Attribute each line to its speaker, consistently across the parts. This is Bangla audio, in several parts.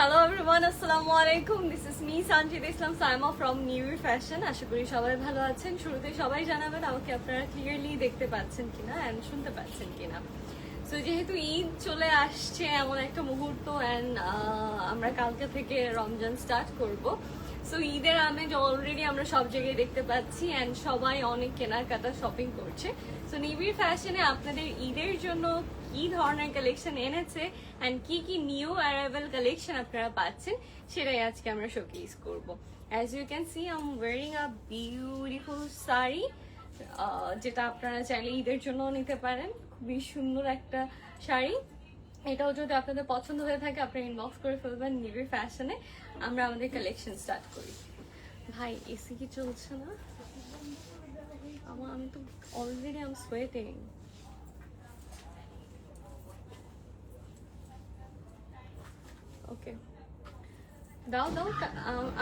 Speaker 1: হ্যালো এভরিওয়ান, আসসালামু আলাইকুম। This is me Sanjida Islam Saima from Nur fashion. আশা করি সবাই ভালো আছেন। শুরুতে সবাই জানাবেন আমাকে আপনারা ক্লিয়ারলি দেখতে পাচ্ছেন কিনা অ্যান্ড শুনতে পাচ্ছেন কিনা। সো যেহেতু ঈদ চলে আসছে এমন একটা মুহূর্ত অ্যান্ড আমরা কালকে থেকে রমজান স্টার্ট করব। সো ঈদের আমেজ অলরেডি আমরা সব জায়গায় দেখতে পাচ্ছি অ্যান্ড সবাই অনেক কেনাকাটা শপিং করছে। সো নিবিড় ফ্যাশনে আপনাদের ঈদের জন্য কি ধরনের কালেকশন এনেছে অ্যান্ড কি কি নিউ অ্যারাইভাল কালেকশন আপনারা পাচ্ছেন সেটাই আজকে আমরা শোকেস করব। As you can see I am wearing a beautiful sari, যেটা আপনারা চাইলে ঈদের জন্য নিতে পারেন। খুবই সুন্দর একটা শাড়ি। এটাও যদি আপনাদের পছন্দ হয়ে থাকে আপনারা ইনবক্স করে ফেলবেন নিবিড় ফ্যাশনে। আমরা আমাদের কালেকশন স্টার্ট করি। ভাই এসি কি চলছে না? আমি তো অলরেডি আম সোয়েটিং। ওকে দাও দাও,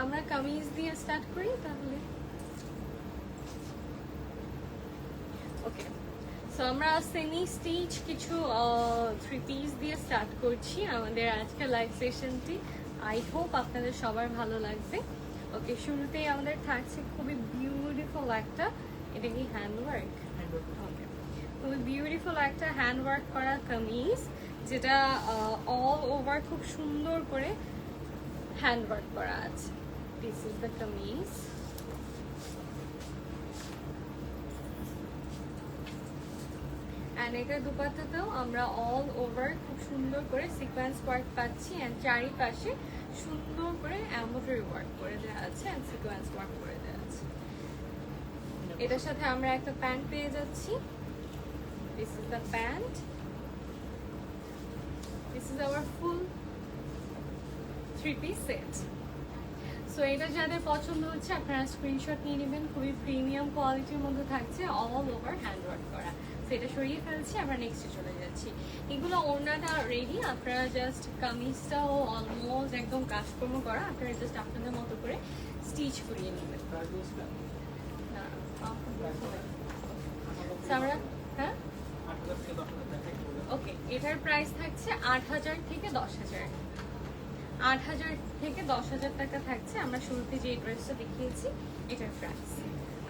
Speaker 1: আমরা কামিজ দিয়ে স্টার্ট করি তাহলে। ওকে, সো আমরা সেমি স্টিচ কিছু থ্রি পিস দিয়ে স্টার্ট করছি আমাদের আজকের লাইভ সেশনটি। আই হোপ আপনাদের সবার ভালো লাগবে। ওকে, শুরুতেই আমাদের থাকছে খুবই বিউটিফুল একটা, এটা কি হ্যান্ডওয়ার্ক? ওকে, খুবই বিউটিফুল একটা হ্যান্ডওয়ার্ক করা কামিজ, যেটা অল ওভার খুব সুন্দর করে হ্যান্ডওয়ার্ক করা আছে। This is the kameez. And এটার দুপাট্টাতেও আমরা অল ওভার খুব সুন্দর করে সিকোয়েন্স ওয়ার্ক পাচ্ছি অ্যান্ড চারিপাশে সুন্দর করে এমব্রয়ডারি ওয়ার্ক করে দেওয়া আছে অ্যান্ড সিকোয়েন্স ওয়ার্ক করে দেওয়া আছে। এটার সাথে আমরা একটা প্যান্ট পেয়ে যাচ্ছি। This is the pant. This is our full three piece set. So এটা যাদের পছন্দ হচ্ছে আপনারা স্ক্রিনশট নিয়ে নেবেন। খুবই প্রিমিয়াম কোয়ালিটির মধ্যে থাকছে, অল ওভার হ্যান্ডওয়ার্ক করা। সেটা সরিয়ে ফেলছি, আমরা নেক্সটে চলে যাচ্ছি। এগুলো ওড়নাটা রেডি, আপনারা জাস্ট কামিজটাও অলমোস্ট একদম কাজকর্ম করা, আপনারা জাস্ট আপনাদের মতো করে স্টিচ করিয়ে নেবেন। আমরা হ্যাঁ ওকে, এটার প্রাইস থাকছে 8,000 থেকে 10,000। 8,000 থেকে 10,000 টাকা থাকছে। আমরা শুরুতে যে ড্রেসটা দেখিয়েছি এটার প্রাইস।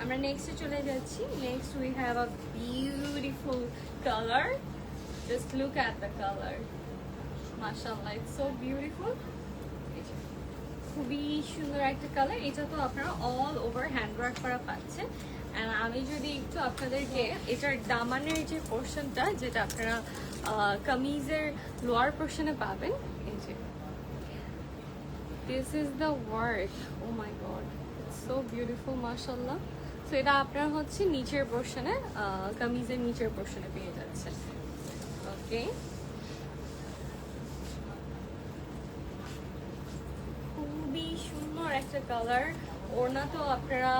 Speaker 1: আমরা নেক্সটে চলে যাচ্ছি। Next we have a beautiful colour. Just look at the colour, মাশাআল্লাহ, ইটস সো বিউটিফুল। খুবই সুন্দর একটা কালার। এটা তো আপনারা অল ওভার হ্যান্ডওয়ার্ক করা পাচ্ছেন। অ্যান্ড আমি যদি একটু আপনাদেরকে এটার দামানের যে পোর্শনটা, যেটা আপনারা কামিজের লোয়ার পোর্শনে পাবেন, এই যে this is the work. Oh my god, it's so beautiful, mashallah. So এটা আপনারা হচ্ছে নিচের পোর্শনে, কামিজের নিচের পোর্শনে পেয়ে যাচ্ছেন। ওকে, খুবই সুন্দর একটা কালার। ওড়না তো আপনারা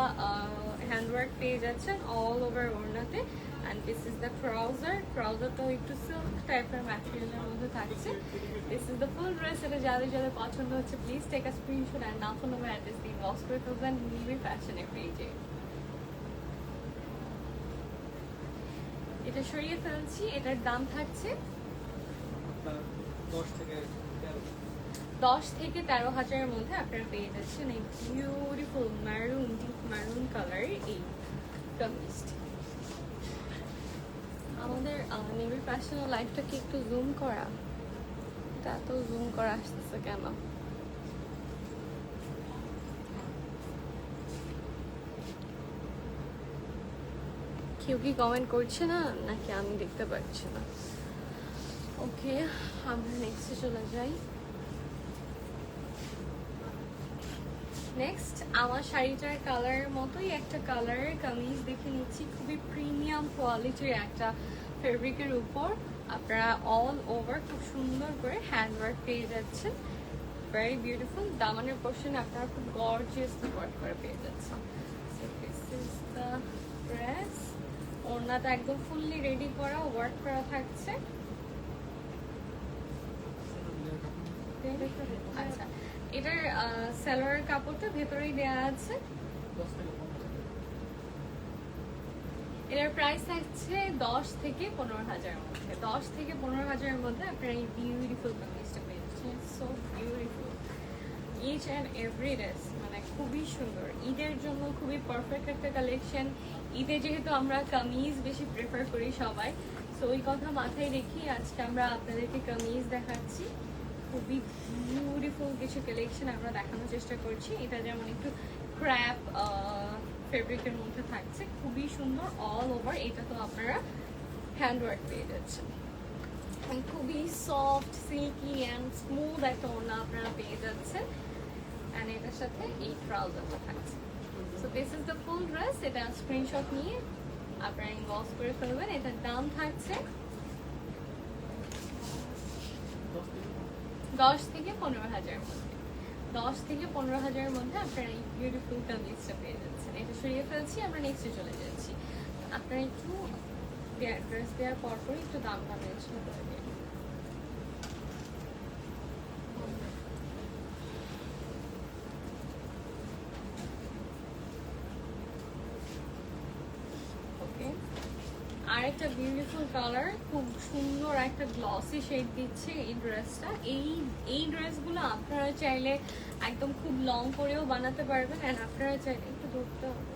Speaker 1: হ্যান্ডওয়ার্ক পেয়ে যাচ্ছেন অল ওভার ওড়নাতে। And this is the trouser. ট্রাউজারটাও একটু সিল্ক টাইপের ম্যাটেরিয়ালের মধ্যে থাকছে। This is the full dress. এটা যাদের যাদের পছন্দ হচ্ছে please take a screenshot and নাম ফোন নাম্বার অ্যাড্রেস দিয়ে ইনবক্স করে ফেলবেন নিবিড় ফ্যাশনের পেজে। এটা সরিয়ে ফেলছি। এটার দাম থাকছে 10 থেকে 13,000-এর মধ্যে আপনারা পেয়ে যাচ্ছেন এই বিউটিফুল ম্যারুন, ডিপ ম্যারুন কালারের এই কামিজটি। আমাদের নিবিড় ফ্যাশনের লাইফটাকে একটু জুম করা, এটা এত জুম করা আসতেছে কেন? কেউ কি কমেন্ট করছে না নাকি আমি দেখতে পাচ্ছি না? ওকে, আমরা নেক্সটে চলে যাই। নেক্সট আমার শাড়িটার কালারের মতোই একটা কালারের কামিজ দেখে নিচ্ছি। খুবই প্রিমিয়াম কোয়ালিটির একটা ফেব্রিকের উপর আপনারা অল ওভার খুব সুন্দর করে হ্যান্ডওয়ার্ক পেয়ে যাচ্ছেন। Very beautiful. দামানের পোর্শনে আপনারা খুব গর্জিয়াসলি ওয়ার্ক করে পেয়ে যাচ্ছেন। So this is the dress. ওড়নাটা একদম ফুললি রেডি করা, ওয়ার্ক করা থাকছে। আচ্ছা, এটার সালোয়ার কাপড়টা ভেতরেই দেওয়া আছে। এটার প্রাইস থাকছে 10 থেকে 15,000-এর মধ্যে। 10 থেকে 15,000-এর মধ্যে আপনারা এই বিউটিফুল কামিজটা পেয়ে যাচ্ছেন। So beautiful. Each and every dress মানে খুবই সুন্দর, ঈদের জন্য খুবই পারফেক্ট একটা কালেকশন। ঈদে যেহেতু আমরা কামিজ বেশি প্রেফার করি সবাই, সো ওই কথা মাথায় রেখে আজকে আমরা আপনাদেরকে কামিজ দেখাচ্ছি। খুবই বিউটিফুল কিছু কালেকশন আমরা দেখানোর চেষ্টা করছি। এটা যেমন একটু ক্র্যাপ ফেব্রিকের মধ্যে থাকছে, খুবই সুন্দর অল ওভার। এটা তো আপনারা হ্যান্ডওয়ার্ক পেয়ে যাচ্ছেন, খুবই সফট সিল্কি অ্যান্ড স্মুথ একটা ওড়না আপনারা পেয়ে যাচ্ছেন। অ্যান্ড এটার সাথে এই ট্রাউজারটা থাকছে। So this is the full dress. এটা স্ক্রিনশট নিয়ে আপনারা ইনবক্স করে ফেলবেন। এটার দাম থাকছে 10 থেকে 15,000 মধ্যে। 10 থেকে 15,000 মধ্যে আপনারা এই বিউটিফুল কামিজটা পেয়ে যাচ্ছেন। এটা সরিয়ে ফেলছি, আমরা নেক্সটে চলে যাচ্ছি। আপনারা একটু ড্রেস দেওয়ার পরপরই একটু দামটা মেনশন করে দিন। আরেকটা বিউটিফুল কালার, খুব সুন্দর একটা গ্লসি শেড দিচ্ছে এই ড্রেসটা। এই ড্রেসগুলো আপনারা চাইলে একদম খুব লং করেও বানাতে পারবেন, অ্যান্ড আপনারা চাইলে একটু ধরতে হবে,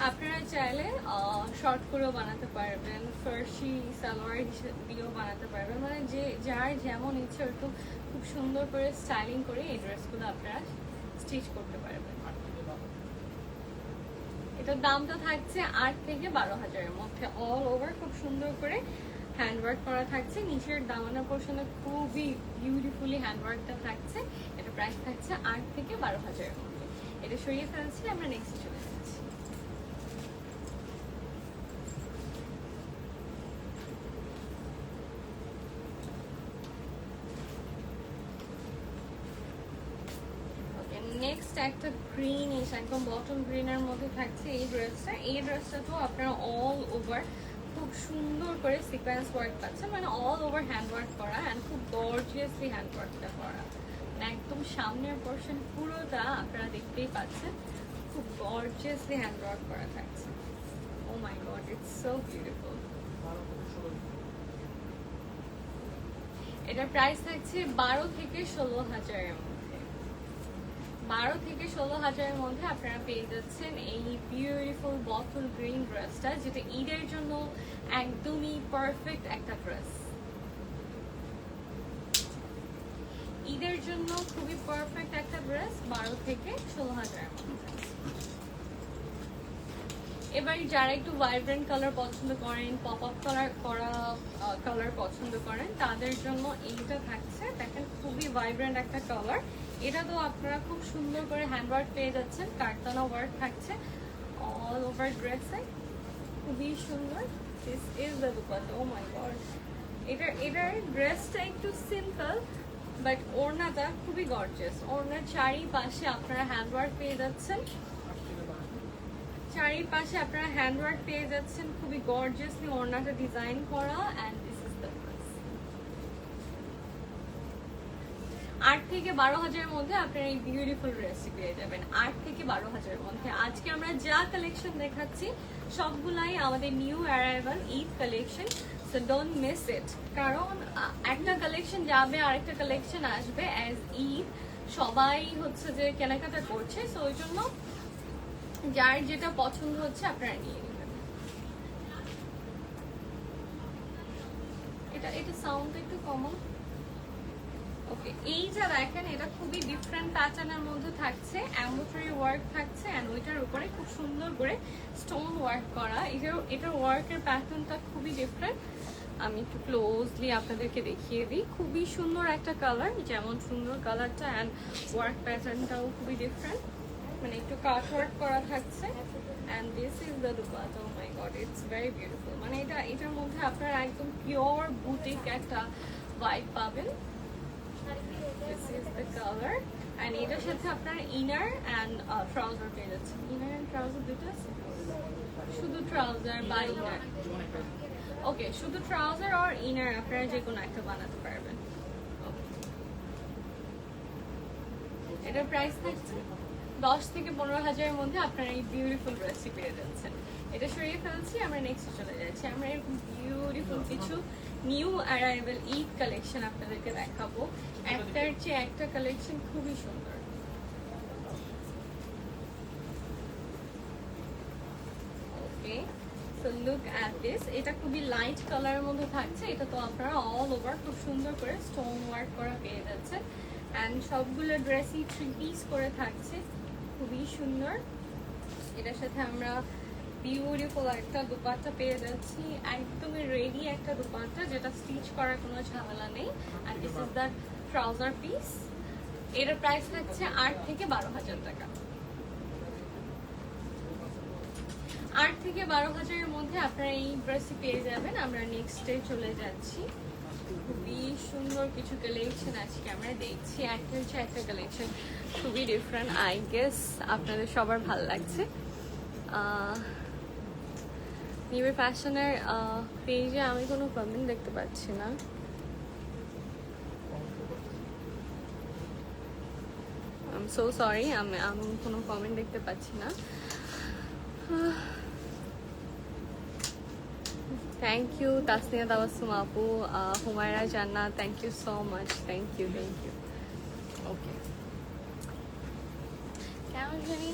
Speaker 1: আপনারা চাইলে শর্ট করেও বানাতে পারবেন, ফার্সি সালোয়ার দিয়েও বানাতে পারবেন, মানে যে যার যেমন ইচ্ছে ওরকম খুব সুন্দর করে স্টাইলিং করে এই ড্রেসগুলো আপনারা স্টিচ করতে পারবেন। এটার দামটা থাকছে 8 থেকে 12,000-এর মধ্যে। অল ওভার খুব সুন্দর করে হ্যান্ডওয়ার্ক করা থাকছে, নিচের দামানা পোর্শনে খুবই বিউটিফুলি হ্যান্ডওয়ার্কটা থাকছে। এটা প্রাইস থাকছে 8 থেকে 12,000-এর মধ্যে। এটা সরিয়ে ফেলছি, আমরা নেক্সট চলে যাচ্ছি। নেক্সট একটা গ্রিনিশ, একদম বটল গ্রিনের মধ্যে থাকছে এই ড্রেসটা। এই ড্রেসটা তো আপনারা অল ওভার খুব সুন্দর করে সিকোয়েন্স ওয়ার্ক পাচ্ছেন, মানে অল ওভার হ্যান্ড ওয়ার্ক করা অ্যান্ড খুব গর্জিয়াসলি হ্যান্ড ওয়ার্কটা করা। মানে একদম সামনের পোর্শন পুরোটা আপনারা দেখতেই পাচ্ছেন খুব গর্জিয়াসলি হ্যান্ড ওয়ার্ক করা থাকছে। ও my god, it's so beautiful. এটার প্রাইস থাকছে 12 থেকে 16,000-এর মধ্যে। 12 থেকে 16,000-এর মধ্যে আপনারা পেয়ে যাচ্ছেন এই বিউটিফুল বটল গ্রিন ড্রেসটা, যেটা ঈদের জন্য একদমই পারফেক্ট একটা ড্রেস। ঈদের জন্য খুবই পারফেক্ট একটা ড্রেস 12 থেকে 16,000-এর মধ্যে। এবার যারা একটু ভাইব্রেন্ট কালার পছন্দ করেন, পপ আপ কালার করা কালার পছন্দ করেন, তাদের জন্য এইটা থাকছে। দেখেন খুবই ভাইব্রেন্ট একটা কালার। এটা তো আপনারা খুব সুন্দর করে হ্যান্ডওয়ার্ক পেয়ে যাচ্ছেন, কারতানা ওয়ার্ক থাকছে অল ওভার ড্রেসে, খুবই সুন্দর। This is the dupatta. Oh my god, এটার ড্রেসটা একটু সিম্পল বাট ওড়নাটা খুবই গর্জিয়াস। ওড়নার চারিপাশে আপনারা হ্যান্ডওয়ার্ক পেয়ে যাচ্ছেন, চারিপাশে আপনারা হ্যান্ডওয়ার্ক পেয়ে যাচ্ছেন, খুবই গর্জিয়াসলি ওড়নাটা ডিজাইন করা। And this is the dress. 8 থেকে 12,000-এর মধ্যে আপনারা এই বিউটিফুল ড্রেসটি পেয়ে যাবেন। 8 থেকে 12,000-এর মধ্যে। আজকে আমরা যা কালেকশন দেখাচ্ছি সবগুলাই আমাদের new arrival Eid collection, so don't miss it. কারণ একটা কালেকশন যাবে আরেকটা কালেকশন আসবে অ্যাজ ঈদ, সবাই হচ্ছে যে কেনাকাটা করছে, সো ওই জন্য যার যেটা পছন্দ হচ্ছে আপনারা নিয়ে নেবেন। এটা সাউন্ডটা একটু কমন। ওকে, এই যা দেখেন এটা খুবই ডিফারেন্ট প্যাটার্নের মধ্যে থাকছে, এমব্রয়ডারি ওয়ার্ক থাকছে অ্যান্ড ওইটার উপরে খুব সুন্দর করে স্টোন ওয়ার্ক করা। এটার ওয়ার্কের প্যাটার্নটা খুবই ডিফারেন্ট। আমি একটু ক্লোজলি আপনাদেরকে দেখিয়ে দিই। খুবই সুন্দর একটা কালার, যেমন সুন্দর কালারটা অ্যান্ড ওয়ার্ক প্যাটার্নটাও খুবই ডিফারেন্ট, মানে একটু কাট ওয়ার্ক করা থাকছে। And this is the dupatta. Oh my god, it's very beautiful. মানে এটার মধ্যে আপনারা একদম পিওর বুটিক একটা ভাইব পাবেন। This is the color, and এটার সাথে আপনার ইনার অ্যান্ড ট্রাউজার পেয়ে যাচ্ছেন। ইনার অ্যান্ড ট্রাউজার দুটো আছে, শুধু ট্রাউজার বা ইনার। ওকে, শুধু ট্রাউজার আর ইনার আপনারা যে কোনো একটা বানাতে পারবেন। এটার প্রাইস থাকছে 10 থেকে 15,000-এর মধ্যে আপনারা এই বিউটিফুল ড্রেসটি পেয়ে যাচ্ছেন। এটা সরিয়ে ফেলছি, আমরা নেক্সট চলে যাচ্ছি। আমরা এরকম বিউটিফুল কিছু নিউ অ্যারাইভেল ঈদ কালেকশন আপনাদেরকে দেখাবো। একটার চেয়ে একটা কালেকশন খুবই সুন্দর। Okay, so look at this. এটা খুবই লাইট কালারের মধ্যে থাকছে। এটা তো আপনারা অল ওভার খুব সুন্দর করে স্টোন ওয়ার্ক করা পেয়ে যাচ্ছে। অ্যান্ড সবগুলো ড্রেসই 3 পিস করে থাকছে, খুবই সুন্দর। এটার সাথে আমরা বিউটিফুল একটা দুপাট্টা পেয়ে যাচ্ছি, একদমই রেডি একটা দুপাট্টা, যেটা স্টিচ করার কোনো ঝামেলা নেই। আর this is the trouser piece. এটার প্রাইস থাকছে 8 থেকে 12,000 টাকা। 8 থেকে 12,000-এর মধ্যে আপনারা এই ড্রেসটি পেয়ে যাবেন। আমরা নেক্সটে চলে যাচ্ছি। খুবই সুন্দর কিছু কালেকশন আজকে আমরা দেখছি, একটা হচ্ছে একটা কালেকশন খুবই ডিফারেন্ট। আই গেস আপনাদের সবার ভালো লাগছে। নিউ ফ্যাশনের পেজে আমি কোনো কমেন্ট দেখতে পাচ্ছি না। আই এম সো সরি, আমি কোনো কমেন্ট দেখতে পাচ্ছি না। থ্যাংক ইউ তাসনিয়া তাবাসসুম আপু, Humaira Jannat, thank you so much, thank you. Okay, কেমন জানি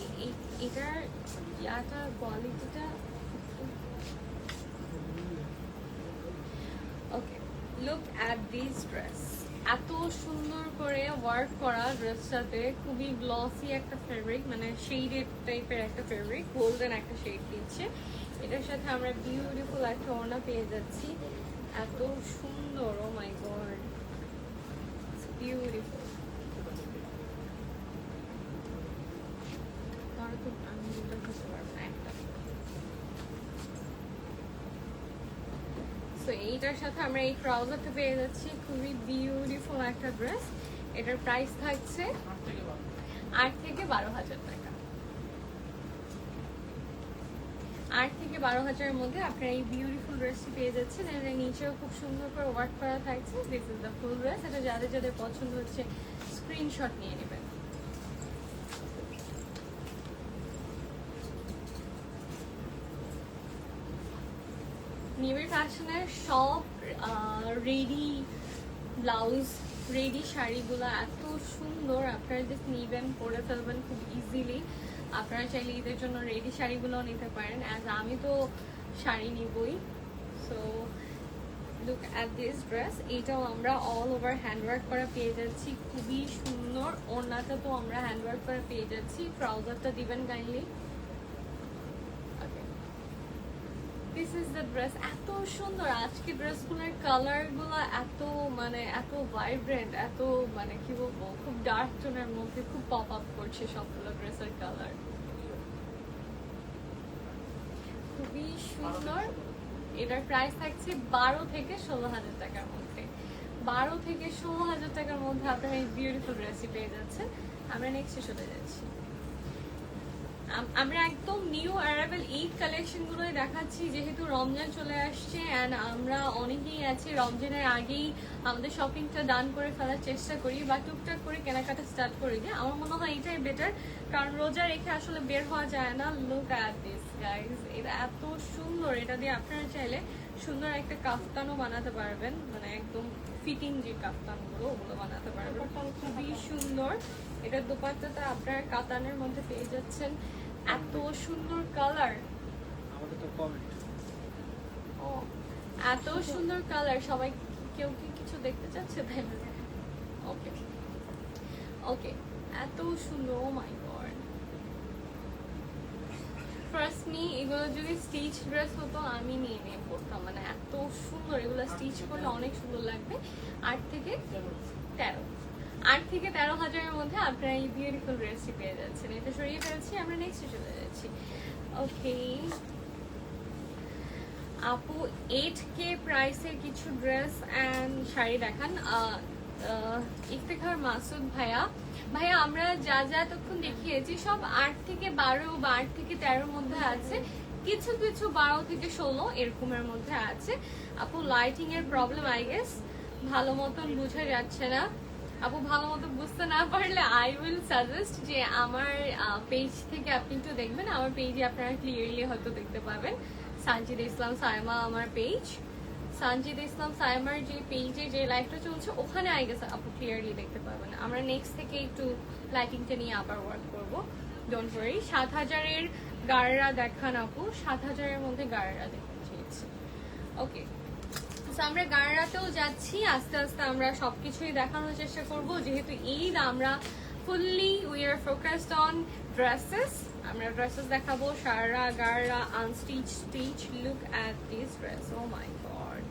Speaker 1: এটার ইয়াটা কোয়ালিটিটা। Okay, look at this dress. এত সুন্দর করে ওয়ার্ক করা ড্রেসটাতে, খুবই গ্লসি একটা ফেব্রিক, মানে শেডেড টাইপের একটা ফেব্রিক, গোল্ডেন একটা শেড দিচ্ছে। এটার সাথে আমরা বিউটিফুল একটা ওড়না পেয়ে যাচ্ছি, এত সুন্দর। ও মাই গড, বিউটিফুল। আমি দুটো খেতে পারবো না, একটা। সো এইটার সাথে আমরা এই ট্রাউজারটা পেয়ে যাচ্ছি, খুবই বিউটিফুল একটা ড্রেস। এটার প্রাইস থাকছে 8 থেকে 12,000 টাকা। 8 থেকে 12,000-এর মধ্যে আপনারা এই বিউটিফুল ড্রেসটি পেয়ে যাচ্ছেন। এর নিচেও খুব সুন্দর করে ওয়ার্ক করা থাকছে। This is the full dress. এটা যাদের যাদের পছন্দ হচ্ছে স্ক্রিনশট নিয়ে নেবেন। নিউ ফ্যাশনের সব রেডি ব্লাউজ, রেডি শাড়িগুলো এত সুন্দর। আপনারা জাস্ট নিবেন, পরে ফেলবেন খুব ইজিলি। আপনারা চাইলে ঈদের জন্য রেডি শাড়িগুলোও নিতে পারেন, অ্যাজ আমি তো শাড়ি নিবই। So look at this dress. এইটাও আমরা অল ওভার হ্যান্ডওয়ার্ক করা পেয়ে যাচ্ছি, খুবই সুন্দর। ওড়নাটা তো আমরা হ্যান্ডওয়ার্ক করা পেয়ে যাচ্ছি। ট্রাউজারটা দিবেন kindly. This is the dress. এত সুন্দর আজকে ড্রেসগুলোর কালারগুলো, এত মানে এত ভাইব্রেন্ট, এত মানে কি বলবো, খুব ডার্ক টোনের মধ্যে খুব পপ আপ করছে সবগুলো ড্রেসের কালার, খুবই সুন্দর। এটার প্রাইস থাকছে 12 থেকে 16,000 টাকার মধ্যে। 12 থেকে 16,000 টাকার মধ্যে আপনারা এই বিউটিফুল ড্রেসটি পেয়ে যাচ্ছেন। আমরা নেক্সটে চলে যাচ্ছি। আমরা একদম নিউ অ্যারাইভেল ঈদ কালেকশন গুলোই দেখাচ্ছি, যেহেতু রমজান চলে আসছে অ্যান্ড আমরা অনেকেই আছি রমজানের আগেই আমাদের শপিংটা ডান করে ফেলার চেষ্টা করি বা টুকটাক করে কেনাকাটা স্টার্ট করে দিই। আমার মনে হয় এটাই বেটার, কারণ রোজা রেখে আসলে বের হওয়া যায় না। লুক অ্যাট দিস গাইস, এটা এত সুন্দর। এটা দিয়ে আপনারা চাইলে সুন্দর একটা কাফতানও বানাতে পারবেন, মানে একদম ফিটিং যে কাফতানগুলো ওগুলো বানাতে পারবেন, খুবই সুন্দর। এটার দোপাট্টাটা আপনারা কাতানের মধ্যে পেয়ে যাচ্ছেন, এত সুন্দর কালার, এত সুন্দর কালার। সবাই কেউ কি কিছু দেখতে চাচ্ছে তাই না? ওকে ওকে, এত সুন্দর। ও মাই গড, ফার্স্ট মি এগুলো যদি স্টিচ ড্রেস হতো আমি নিয়ে পড়তাম, মানে এত সুন্দর। এগুলো স্টিচ করলে অনেক সুন্দর লাগবে। 8 থেকে 13,000-এর মধ্যে আপনারা এই বিউটিফুল ড্রেসটি পেয়ে যাচ্ছেন। এটা সরিয়ে ফেলছি, আমরা নেক্সটে চলে যাচ্ছি। ওকে আপু, 8K প্রাইসের কিছু ড্রেস অ্যান্ড শাড়ি দেখান। ইফতেখার মাসুদ ভাইয়া, আমরা যা যা এতক্ষণ দেখিয়েছি সব 8 থেকে 12 বা 8 থেকে 13-এর মধ্যে আছে, কিছু কিছু 12 থেকে 16 এরকমের মধ্যে আছে। আপু লাইটিং এর প্রবলেম আই গেস, ভালো মতন বোঝা যাচ্ছে না। আপু ভালো মতো বুঝতে না পারলে আই উইল সাজেস্ট যে আমার পেজ থেকে আপনি একটু দেখবেন। আমার পেজে আপনারা ক্লিয়ারলি হয়তো দেখতে পাবেন, সানজিদা ইসলাম সাইমা আমার পেজ। সানজিদ ইসলাম সাইমার যে পেজে যে লাইভটা চলছে ওখানে আই গেছে আপু ক্লিয়ারলি দেখতে পাবেন। আমরা নেক্সট থেকে একটু লাইটিংটা নিয়ে আবার ওয়ার্ক করবো, ডোন্ট ওয়ারি। 7000-এর গাড়রা দেখান আপু, 7000-এর মধ্যে গাড়রা দেখতে চেয়েছি। ওকে, তো আমরা গাড়রাতেও যাচ্ছি, আস্তে আস্তে আমরা সবকিছুই দেখানোর চেষ্টা করব। যেহেতু ঈদ, আমরা fully we are focused on dresses. আমরা ড্রেসেস দেখাবো, শাড়রা, গাড়রা, unstitch, stitch. Look at this dress, oh my god.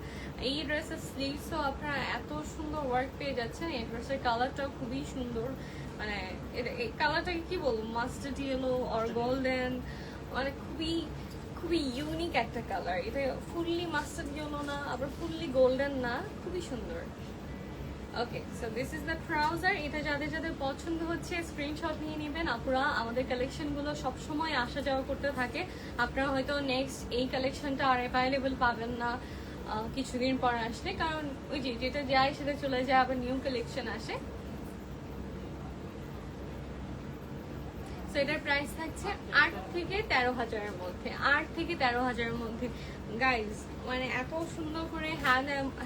Speaker 1: এই ড্রেসের স্লিভসও আপনারা এত সুন্দর ওয়ার্ক পেয়ে যাচ্ছেন। এই ড্রেসের কালারটাও খুবই সুন্দর, মানে এই কালারটাকে কি বলবো, মাস্টার্ড ইয়েলো অর গোল্ডেন, মানে খুবই খুবই ইউনিক একটা কালার। এটা ফুললি মাস্টার্ড ইয়েলো না, আবার ফুললি গোল্ডেন না, খুবই সুন্দর। Okay, so this is the trouser. এটা যাদের যাদের পছন্দ হচ্ছে স্ক্রিনশট নিয়ে নেবেন আপুরা। আমাদের কালেকশনগুলো সবসময় আসা যাওয়া করতে থাকে। আপনারা হয়তো নেক্সট এই কালেকশনটা আর অ্যাভেলেবল পাবেন না কিছুদিন পর আসলে, কারণ ওই যে যেটা যায় সেটা চলে যায়, আবার নিউ কালেকশন আসে। সো এটার প্রাইস থাকছে 8 থেকে 13,000-এর মধ্যে, 8 থেকে 13,000-এর মধ্যে। গাইজ, মানে এত সুন্দর করে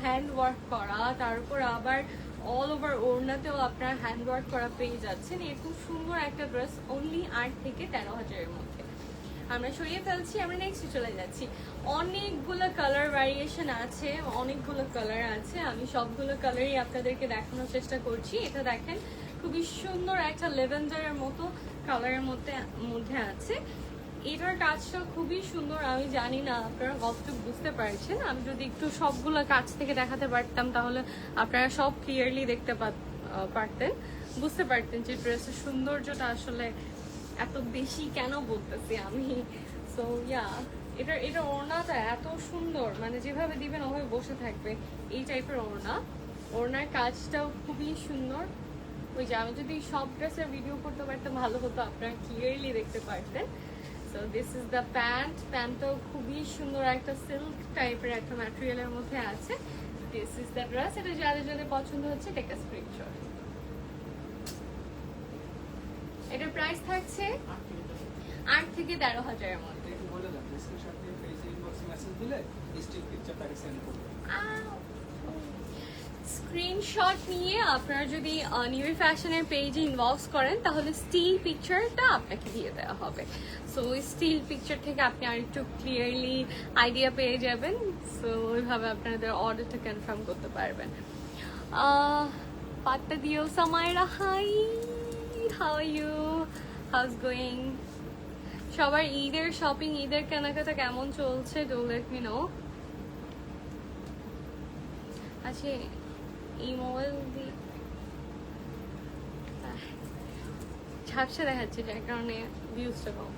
Speaker 1: হ্যান্ড ওয়ার্ক করা, তারপর আবার অল ওভার ওড়নাতেও আপনার হ্যান্ড ওয়ার্ক করা পেয়ে যাচ্ছেন। এরকম সুন্দর একটা ড্রেস অনলি 8 থেকে 13,000-এর মধ্যে আমরা সরিয়ে ফেলছি। আমরা নেক্সট চলে যাচ্ছি। অনেকগুলো কালার ভ্যারিয়েশন আছে, অনেকগুলো কালার আছে। আমি সবগুলো কালারই আপনাদেরকে দেখানোর চেষ্টা করছি। এটা দেখেন, খুবই সুন্দর একটা লেভেন্ডারের মতো কালারের মধ্যে আছে। এটার কাজটা খুবই সুন্দর। আমি জানি না আপনারা কতটুকু বুঝতে পারছেন। আমি যদি একটু সবগুলো কাছ থেকে দেখাতে পারতাম তাহলে আপনারা সব ক্লিয়ারলি দেখতে পারতেন, বুঝতে পারতেন যে ড্রেসের সৌন্দর্যটা আসলে এত বেশি কেন বলতেছি আমি। সো ইয়া, এটা ওড়নাটা এত সুন্দর, মানে যেভাবে দিবেন ওভাবে বসে থাকবে, এই টাইপের ওড়না। ওড়নার কাজটাও খুবই সুন্দর। ওই যে আমি যদি সব ড্রেসের ভিডিও করতে পারতাম ভালো হতো, আপনারা ক্লিয়ারলি দেখতে পারতেন। So this is the pant. প্যান্টটাও খুবই সুন্দর, একটা সিল্ক টাইপের একটা ম্যাটেরিয়ালের মধ্যে আছে। This is the dress. এটা যাদের যাদের পছন্দ হচ্ছে টেক আ স্ক্রিনশট। এটার প্রাইস থাকছে 8 থেকে 13,000-এর মধ্যে। স্ক্রিনশট নিয়ে আপনারা যদি নিউ ফ্যাশনের পেজে ইনবক্স করেন তাহলে স্টিল পিকচারটা আপনাকে দিয়ে দেওয়া হবে। সো ওই স্টিল পিকচার থেকে আপনি আর একটু ক্লিয়ারলি আইডিয়া পেয়ে যাবেন। সো ওইভাবে আপনাদের অর্ডারটা কনফার্ম করতে পারবেন। পাত্তা দিও Samaira, hi, how are you, how's going? সবার ঈদের শপিং, ঈদের কেনাকাটা কেমন চলছে? Do let me know. আচ্ছা, এই মোবাইল দিয়ে ঝাপসা দেখাচ্ছে, যার কারণে ভিউজটা কম।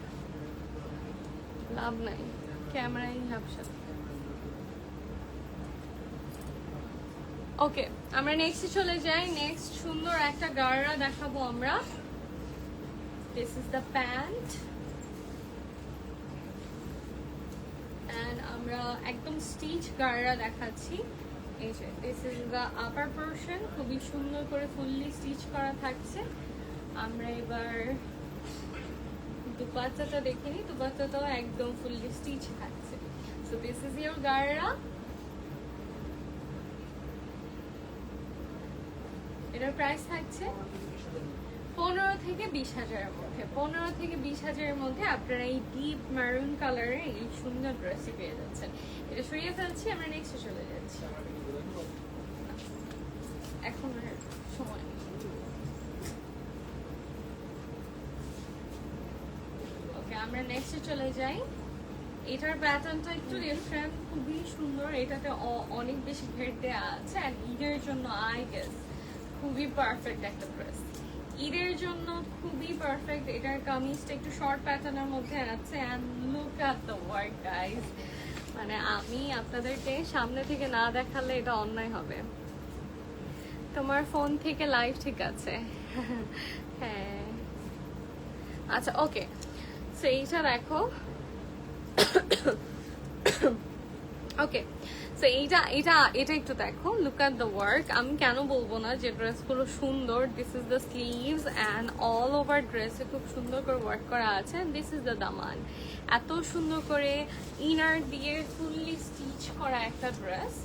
Speaker 1: লাভ নাই, ক্যামেরায় ঝাপসা। ওকে, আমরা নেক্সটে চলে যাই। নেক্সট সুন্দর একটা গাড়রা দেখাবো আমরা। This is the pant. And আমরা একদম স্টিচ গাড়রা দেখাচ্ছি। এই যে this is the upper portion, খুবই সুন্দর করে ফুললি স্টিচ করা থাকছে। আমরা এবার দুপাট্টাটা দেখে নিই। দুপাট্টাটাও একদম ফুললি স্টিচ থাকছে। সো দিস ইজ ইয়োর গাড়রা। এটার প্রাইস থাকছে 15 থেকে 20,000-এর মধ্যে। 15 থেকে 20,000-এর মধ্যে আপনারা এই ডিপ মারুন কালারের এই সুন্দর ড্রেসটি পেয়ে যাচ্ছেন। এটা সরিয়ে ফেলছি, আমরা নেক্সটে চলে যাচ্ছি। এখন আর সময় নেই। ওকে, আমরা নেক্সটে চলে যাই। এটার প্যাটার্নটা একটু ডিফারেন্ট, খুবই সুন্দর। এটাতে অনেক বেশি ঘের দেওয়া আছে। আর ঈদের জন্য আই গেস খুবই পারফেক্ট একটা ড্রেস। ঈদের জন্য খুবই পারফেক্ট। এটার কামিজটা একটু শর্ট প্যাটার্নের মধ্যে আছে। And look at the work guys, মানে আমি আপনাদেরকে সামনে থেকে না দেখালে এটা অন্যায় হবে। তোমার ফোন থেকে লাইভ ঠিক আছে? হ্যাঁ, আচ্ছা, ওকে। সো এইটা দেখো। ওকে, সো এটা একটু দেখো। Look at the work. আমি কেন বলবো না যে ড্রেসগুলো সুন্দর। This is the sleeves and all over ড্রেসে খুব সুন্দর করে ওয়ার্ক করা আছে। দিস ইজ দ্য দামান। এত সুন্দর করে ইনার দিয়ে ফুললি স্টিচ করা একটা ড্রেস।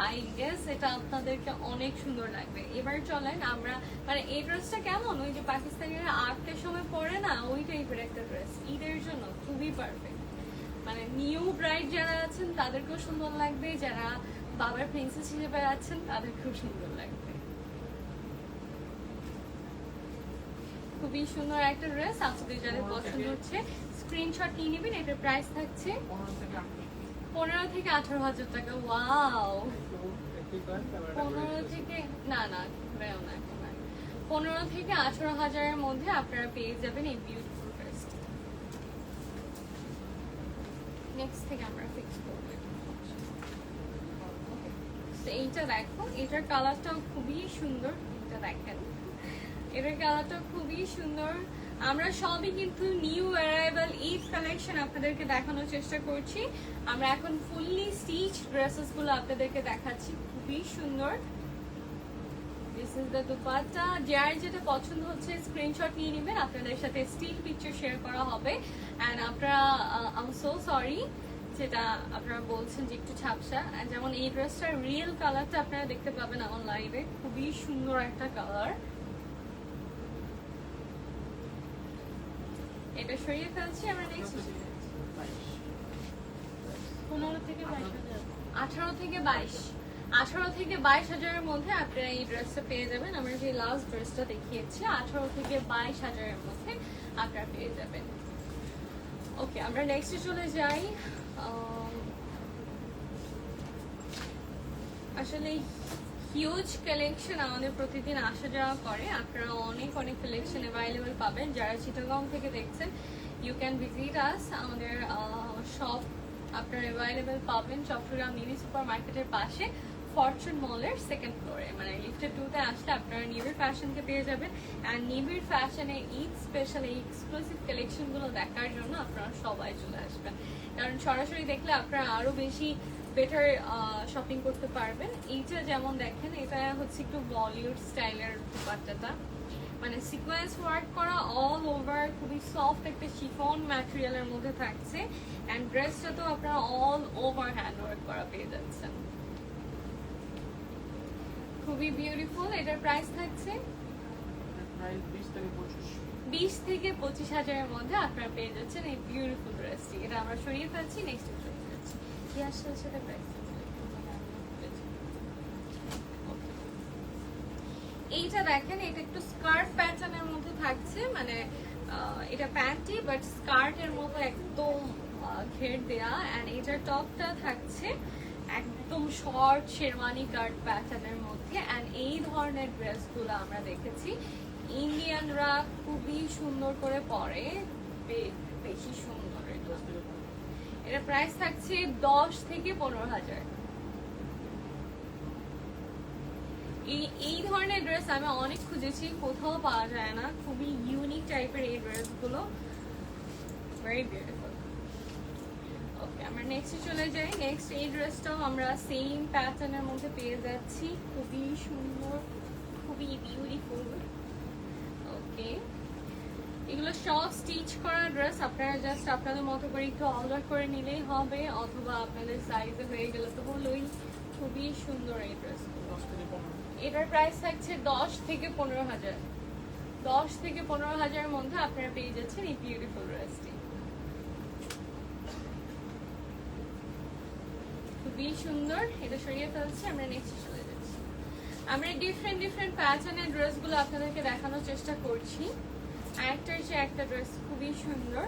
Speaker 1: আই গেস এটা আপনাদেরকে অনেক সুন্দর লাগবে। এবার চলেন আমরা, মানে এই ড্রেসটা কেমন, ওই যে পাকিস্তানিরা আর্টের সময় পরে না, ওই টাইপের একটা ড্রেস, ঈদের জন্য খুবই পারফেক্ট। মানে নিউ ব্রাইড যারা আছেন তাদেরকেও সুন্দর লাগবে, যারা বাবার প্রিন্সেস হিসেবে আছেন তাদেরকেও সুন্দর লাগবে। খুবই সুন্দর একটা ড্রেস, আপনাদের যাদের পছন্দ হচ্ছে স্ক্রিনশট নিয়ে নেবেন। এটার প্রাইস থাকছে 15 থেকে 18,000 টাকা। ওয়াও, 15 থেকে না না ঘুরেও না, 15 থেকে 18,000-এর মধ্যে আপনারা পেয়ে যাবেন এই বিউটিফুল ড্রেসটি। নেক্সট থেকে আমরা ফিক্স করবো। এইটা দেখো, এটার কালারটাও খুবই সুন্দর। এটা দেখেন, এটার কালারটা খুবই সুন্দর। আমরা সবই কিন্তু নিউ অ্যারাইভাল ঈদ কালেকশন আপনাদেরকে দেখানোর চেষ্টা করছি। আমরা এখন ফুললি স্টিচ ড্রেসেস গুলো আপনাদেরকে দেখাচ্ছি, খুবই সুন্দর। This is the dupatta. যার যেটা পছন্দ হচ্ছে স্ক্রিনশট নিয়ে নেবেন, আপনাদের সাথে স্টিল পিকচার শেয়ার করা হবে। অ্যান্ড আপনারা, আই এম সো সরি যেটা আপনারা বলছেন যে একটু ঝাপসা, যেমন এই ড্রেসটার রিয়েল কালারটা আপনারা দেখতে পাবেন আমার লাইভে, খুবই সুন্দর একটা কালার। এটা সরিয়ে ফেলছি আমরা। নেক্সট 15 থেকে 22,000, 18 থেকে 22,000-এর মধ্যে আপনারা এই ড্রেসটা পেয়ে যাবেন। আমরা যে লাস্ট ড্রেসটা দেখিয়েছি 18 থেকে 22,000-এর মধ্যে আপনারা পেয়ে যাবেন। ওকে, আমরা নেক্সটে চলে যাই। আসলে হিউজ কালেকশন আমাদের প্রতিদিন আসা যাওয়া করে, আপনারা অনেক অনেক কালেকশন অ্যাভেলেবল পাবেন। যারা চিটাগং থেকে দেখছেন, ইউ ক্যান ভিজিট আস। আমাদের শপ আপনারা অ্যাভেলেবল পাবেন চট্টগ্রাম মিনি সুপার মার্কেটের পাশে, ফরচুন মলের সেকেন্ড ফ্লোরে, মানে লিফটের 2-তে আসলে আপনারা নিবিড় ফ্যাশনকে পেয়ে যাবেন। অ্যান্ড নিবিড় ফ্যাশনে ঈদ স্পেশাল এই এক্সক্লুসিভ কালেকশনগুলো দেখার জন্য আপনারা সবাই চলে আসবেন, কারণ সরাসরি দেখলে আপনারা আরও বেশি বেটার শপিং করতে পারবেন। এইটা যেমন দেখেন, এটা হচ্ছে একটু বলিউড স্টাইলের দুপাট্টাটা, মানে সিকোয়েন্স ওয়ার্ক করা অল ওভার, খুবই সফট একটা শিফন ম্যাটেরিয়ালের মধ্যে থাকছে। অ্যান্ড ড্রেসটা তো আপনারা অল ওভার হ্যান্ড ওয়ার্ক করা পেয়ে যাচ্ছেন, খুবই বিউটিফুল। এটার প্রাইস থাকছে 20 থেকে 25,000-এর মধ্যে আপনারা পেয়ে যাচ্ছেন এই বিউটিফুল ড্রেসটি। এটা আমরা সরিয়ে ফেলছি, নেক্সট চলে যাচ্ছি। কি আসলে সেটা প্রাইস এইটা দেখেন, এটা একটু স্কার্ট প্যাটার্নের মধ্যে থাকছে, মানে এটা প্যান্টি বাট স্কার্টের মতো একদম ঘের দেয়া। অ্যান্ড এটার টপটা থাকছে একদম শর্ট শেরওয়ানি কাট প্যাটার্নের মধ্যে। অ্যান্ড এই ধরনের ড্রেসগুলো আমরা দেখেছি ইন্ডিয়ানরা খুবই সুন্দর করে পরে, বেশি সুন্দর। এটা প্রাইস থাকছে 10 থেকে 15,000। এই ধরনের ড্রেস আমি অনেক খুঁজেছি, কোথাও পাওয়া যায় না, খুবই ইউনিক টাইপের এই ড্রেসগুলো, ভেরি বিউটিফুল। ওকে, আমরা নেক্সটে চলে যাই। নেক্সট এই ড্রেসটাও আমরা সেম প্যাটার্নের মধ্যে পেয়ে যাচ্ছি, খুবই সুন্দর, খুবই বিউটিফুল। ওকে, এগুলো সব স্টিচ করা ড্রেস, আপনারা জাস্ট আপনাদের মতো করে একটু অর্ডার করে নিলেই হবে, অথবা আপনাদের সাইজে হয়ে গেলে তো হলোই। খুবই সুন্দর এই ড্রেসগুলো। এটার প্রাইস থাকছে 10 থেকে 15,000। 10 থেকে 15,000-এর মধ্যে আপনারা পেয়ে যাচ্ছেন এই বিউটিফুল ড্রেসটি, খুবই সুন্দর। এটা সরিয়ে ফেলছি, আমরা নেক্সট চলে যাচ্ছি। আমরা ডিফারেন্ট প্যাটার্নের ড্রেসগুলো আপনাদেরকে দেখানোর চেষ্টা করছি। একটার চেয়ে একটা ড্রেস খুবই সুন্দর,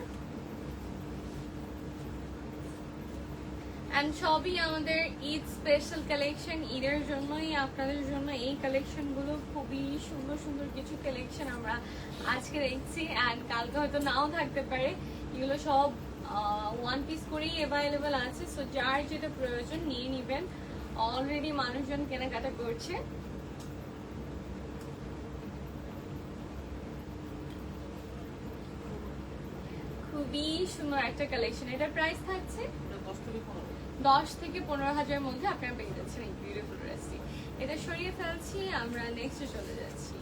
Speaker 1: অ্যান্ড সবই আমাদের ঈদ স্পেশাল কালেকশন। ঈদের জন্যই আপনাদের জন্য এই কালেকশনগুলো, খুবই সুন্দর সুন্দর কিছু কালেকশন আমরা আজকে দেখছি। অ্যান্ড কালকে হয়তো নাও থাকতে পারে, এগুলো সব ওয়ান পিস করেই অ্যাভেলেবেল আছে। সো যার যেটা প্রয়োজন নিয়ে নেবেন, অলরেডি মানুষজন কেনাকাটা করছে। খুবই সুন্দর একটা কালেকশন। এটার প্রাইস থাকছে 10 থেকে 15,000-এর মধ্যে আপনারা পেয়ে যাচ্ছেন এই বিউটিফুল ড্রেসটি। এটা সরিয়ে ফেলছি, আমরা নেক্সটে চলে যাচ্ছি।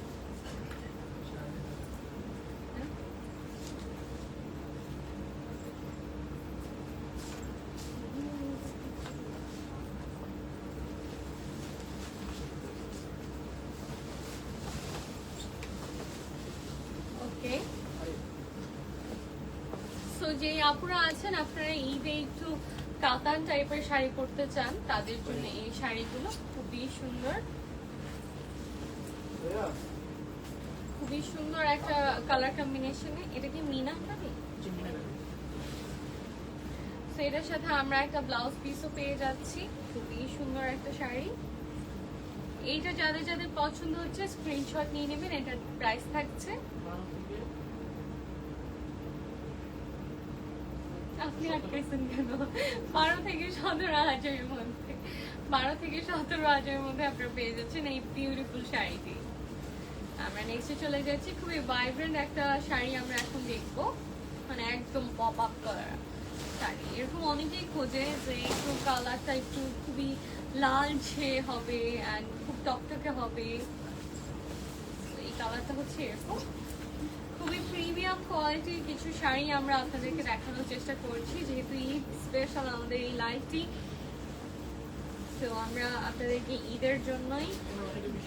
Speaker 1: সো যে আপুরা আছেন আপনারা ঈদে একটু কাতান টাইপের শাড়ি পরতে চান তাদের জন্য এই শাড়িগুলো খুবই সুন্দর, খুবই সুন্দর একটা কালার কম্বিনেশনে। এটা কি মিনা শাড়ি? তো এটার সাথে আমরা একটা ব্লাউজ পিসও পেয়ে যাচ্ছি, খুবই সুন্দর একটা শাড়ি। এইটা যাদের যাদের পছন্দ হচ্ছে স্ক্রিনশট নিয়ে নেবেন। এটার প্রাইস থাকছে, আপনি আটকেছেন কেন, 12 থেকে 17,000 মধ্যে, 12 থেকে 17,000 মধ্যে আপনারা পেয়ে যাচ্ছেন এই বিউটিফুল শাড়িটি। আমরা নেক্সটে চলে যাচ্ছি, খুবই ভাইব্রেন্ট একটা শাড়ি আমরা এখন দেখবো, মানে একদম পপ আপ করা শাড়ি। এরকম অনেকেই খোঁজে যে একটু কালারটা একটু খুবই লালচে হবে অ্যান্ড খুব টকটকে হবে। এই কালারটা হচ্ছে এরকম খুবই প্রিমিয়াম কোয়ালিটির কিছু শাড়ি আমরা আপনাদেরকে দেখানোর চেষ্টা করছি, যেহেতু ঈদ স্পেশাল আমাদের এই লাইভটি। তো আমরা আপনাদেরকে ঈদের জন্যই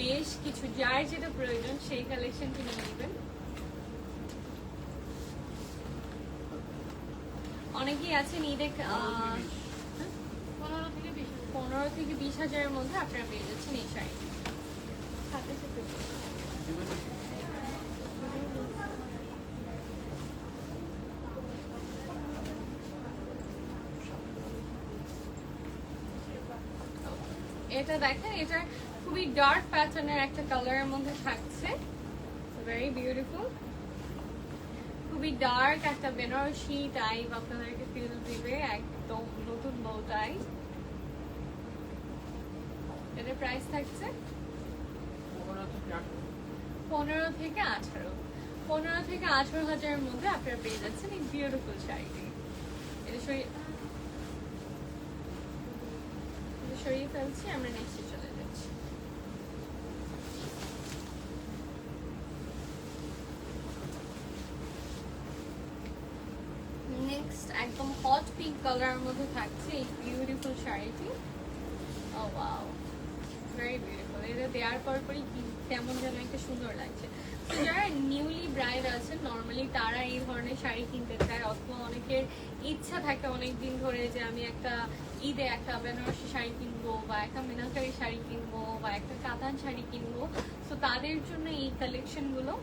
Speaker 1: বেশ কিছু, যার যেটা প্রয়োজন সেই কালেকশন কিনে নেবেন। অনেকেই আছেন ঈদে 15 থেকে 20,000 মধ্যে আপনারা পেয়ে যাচ্ছেন এই শাড়ি। সাথে সাথে এটা দেখেন, এটা খুবই ডার্ক প্যাটার্নের একটা কালারের মধ্যে থাকছে, ভেরি বিউটিফুল। খুবই ডার্ক একটা বেনারসি টাইপ আপনাদেরকে ফিল দিবে, একদম নতুন বউ টাই। এটার প্রাইস থাকছে 15 থেকে 18,000 মধ্যে আপনারা পেয়ে যাচ্ছেন এই বিউটিফুল শাড়িটি। এটা সরিয়ে ফেলছি, আমরা নেক্সটে চলে যাচ্ছি। নেক্সট একদম হট পিঙ্ক কালারের মধ্যে থাকছে এই বিউটিফুল শাড়িটি। ও ওয়াও, ভেরি বিউটিফুল। এটা দেওয়ার পরই কি কেমন যেন একটা সুন্দর লাগছে। তো যারা নিউলি ব্রাইড আছেন নর্মালি তারা এই ধরনের শাড়ি কিনতে চায়, অথবা অনেকের ইচ্ছা থাকে অনেকদিন ধরে যে আমি একটা ঈদে একটা বেনারসি শাড়ি কিনবো, বা একটা মিনাকারি শাড়ি কিনবো, বা একটা কাতান শাড়ি কিনবো। তো তাদের জন্য এই কালেকশন গুলো।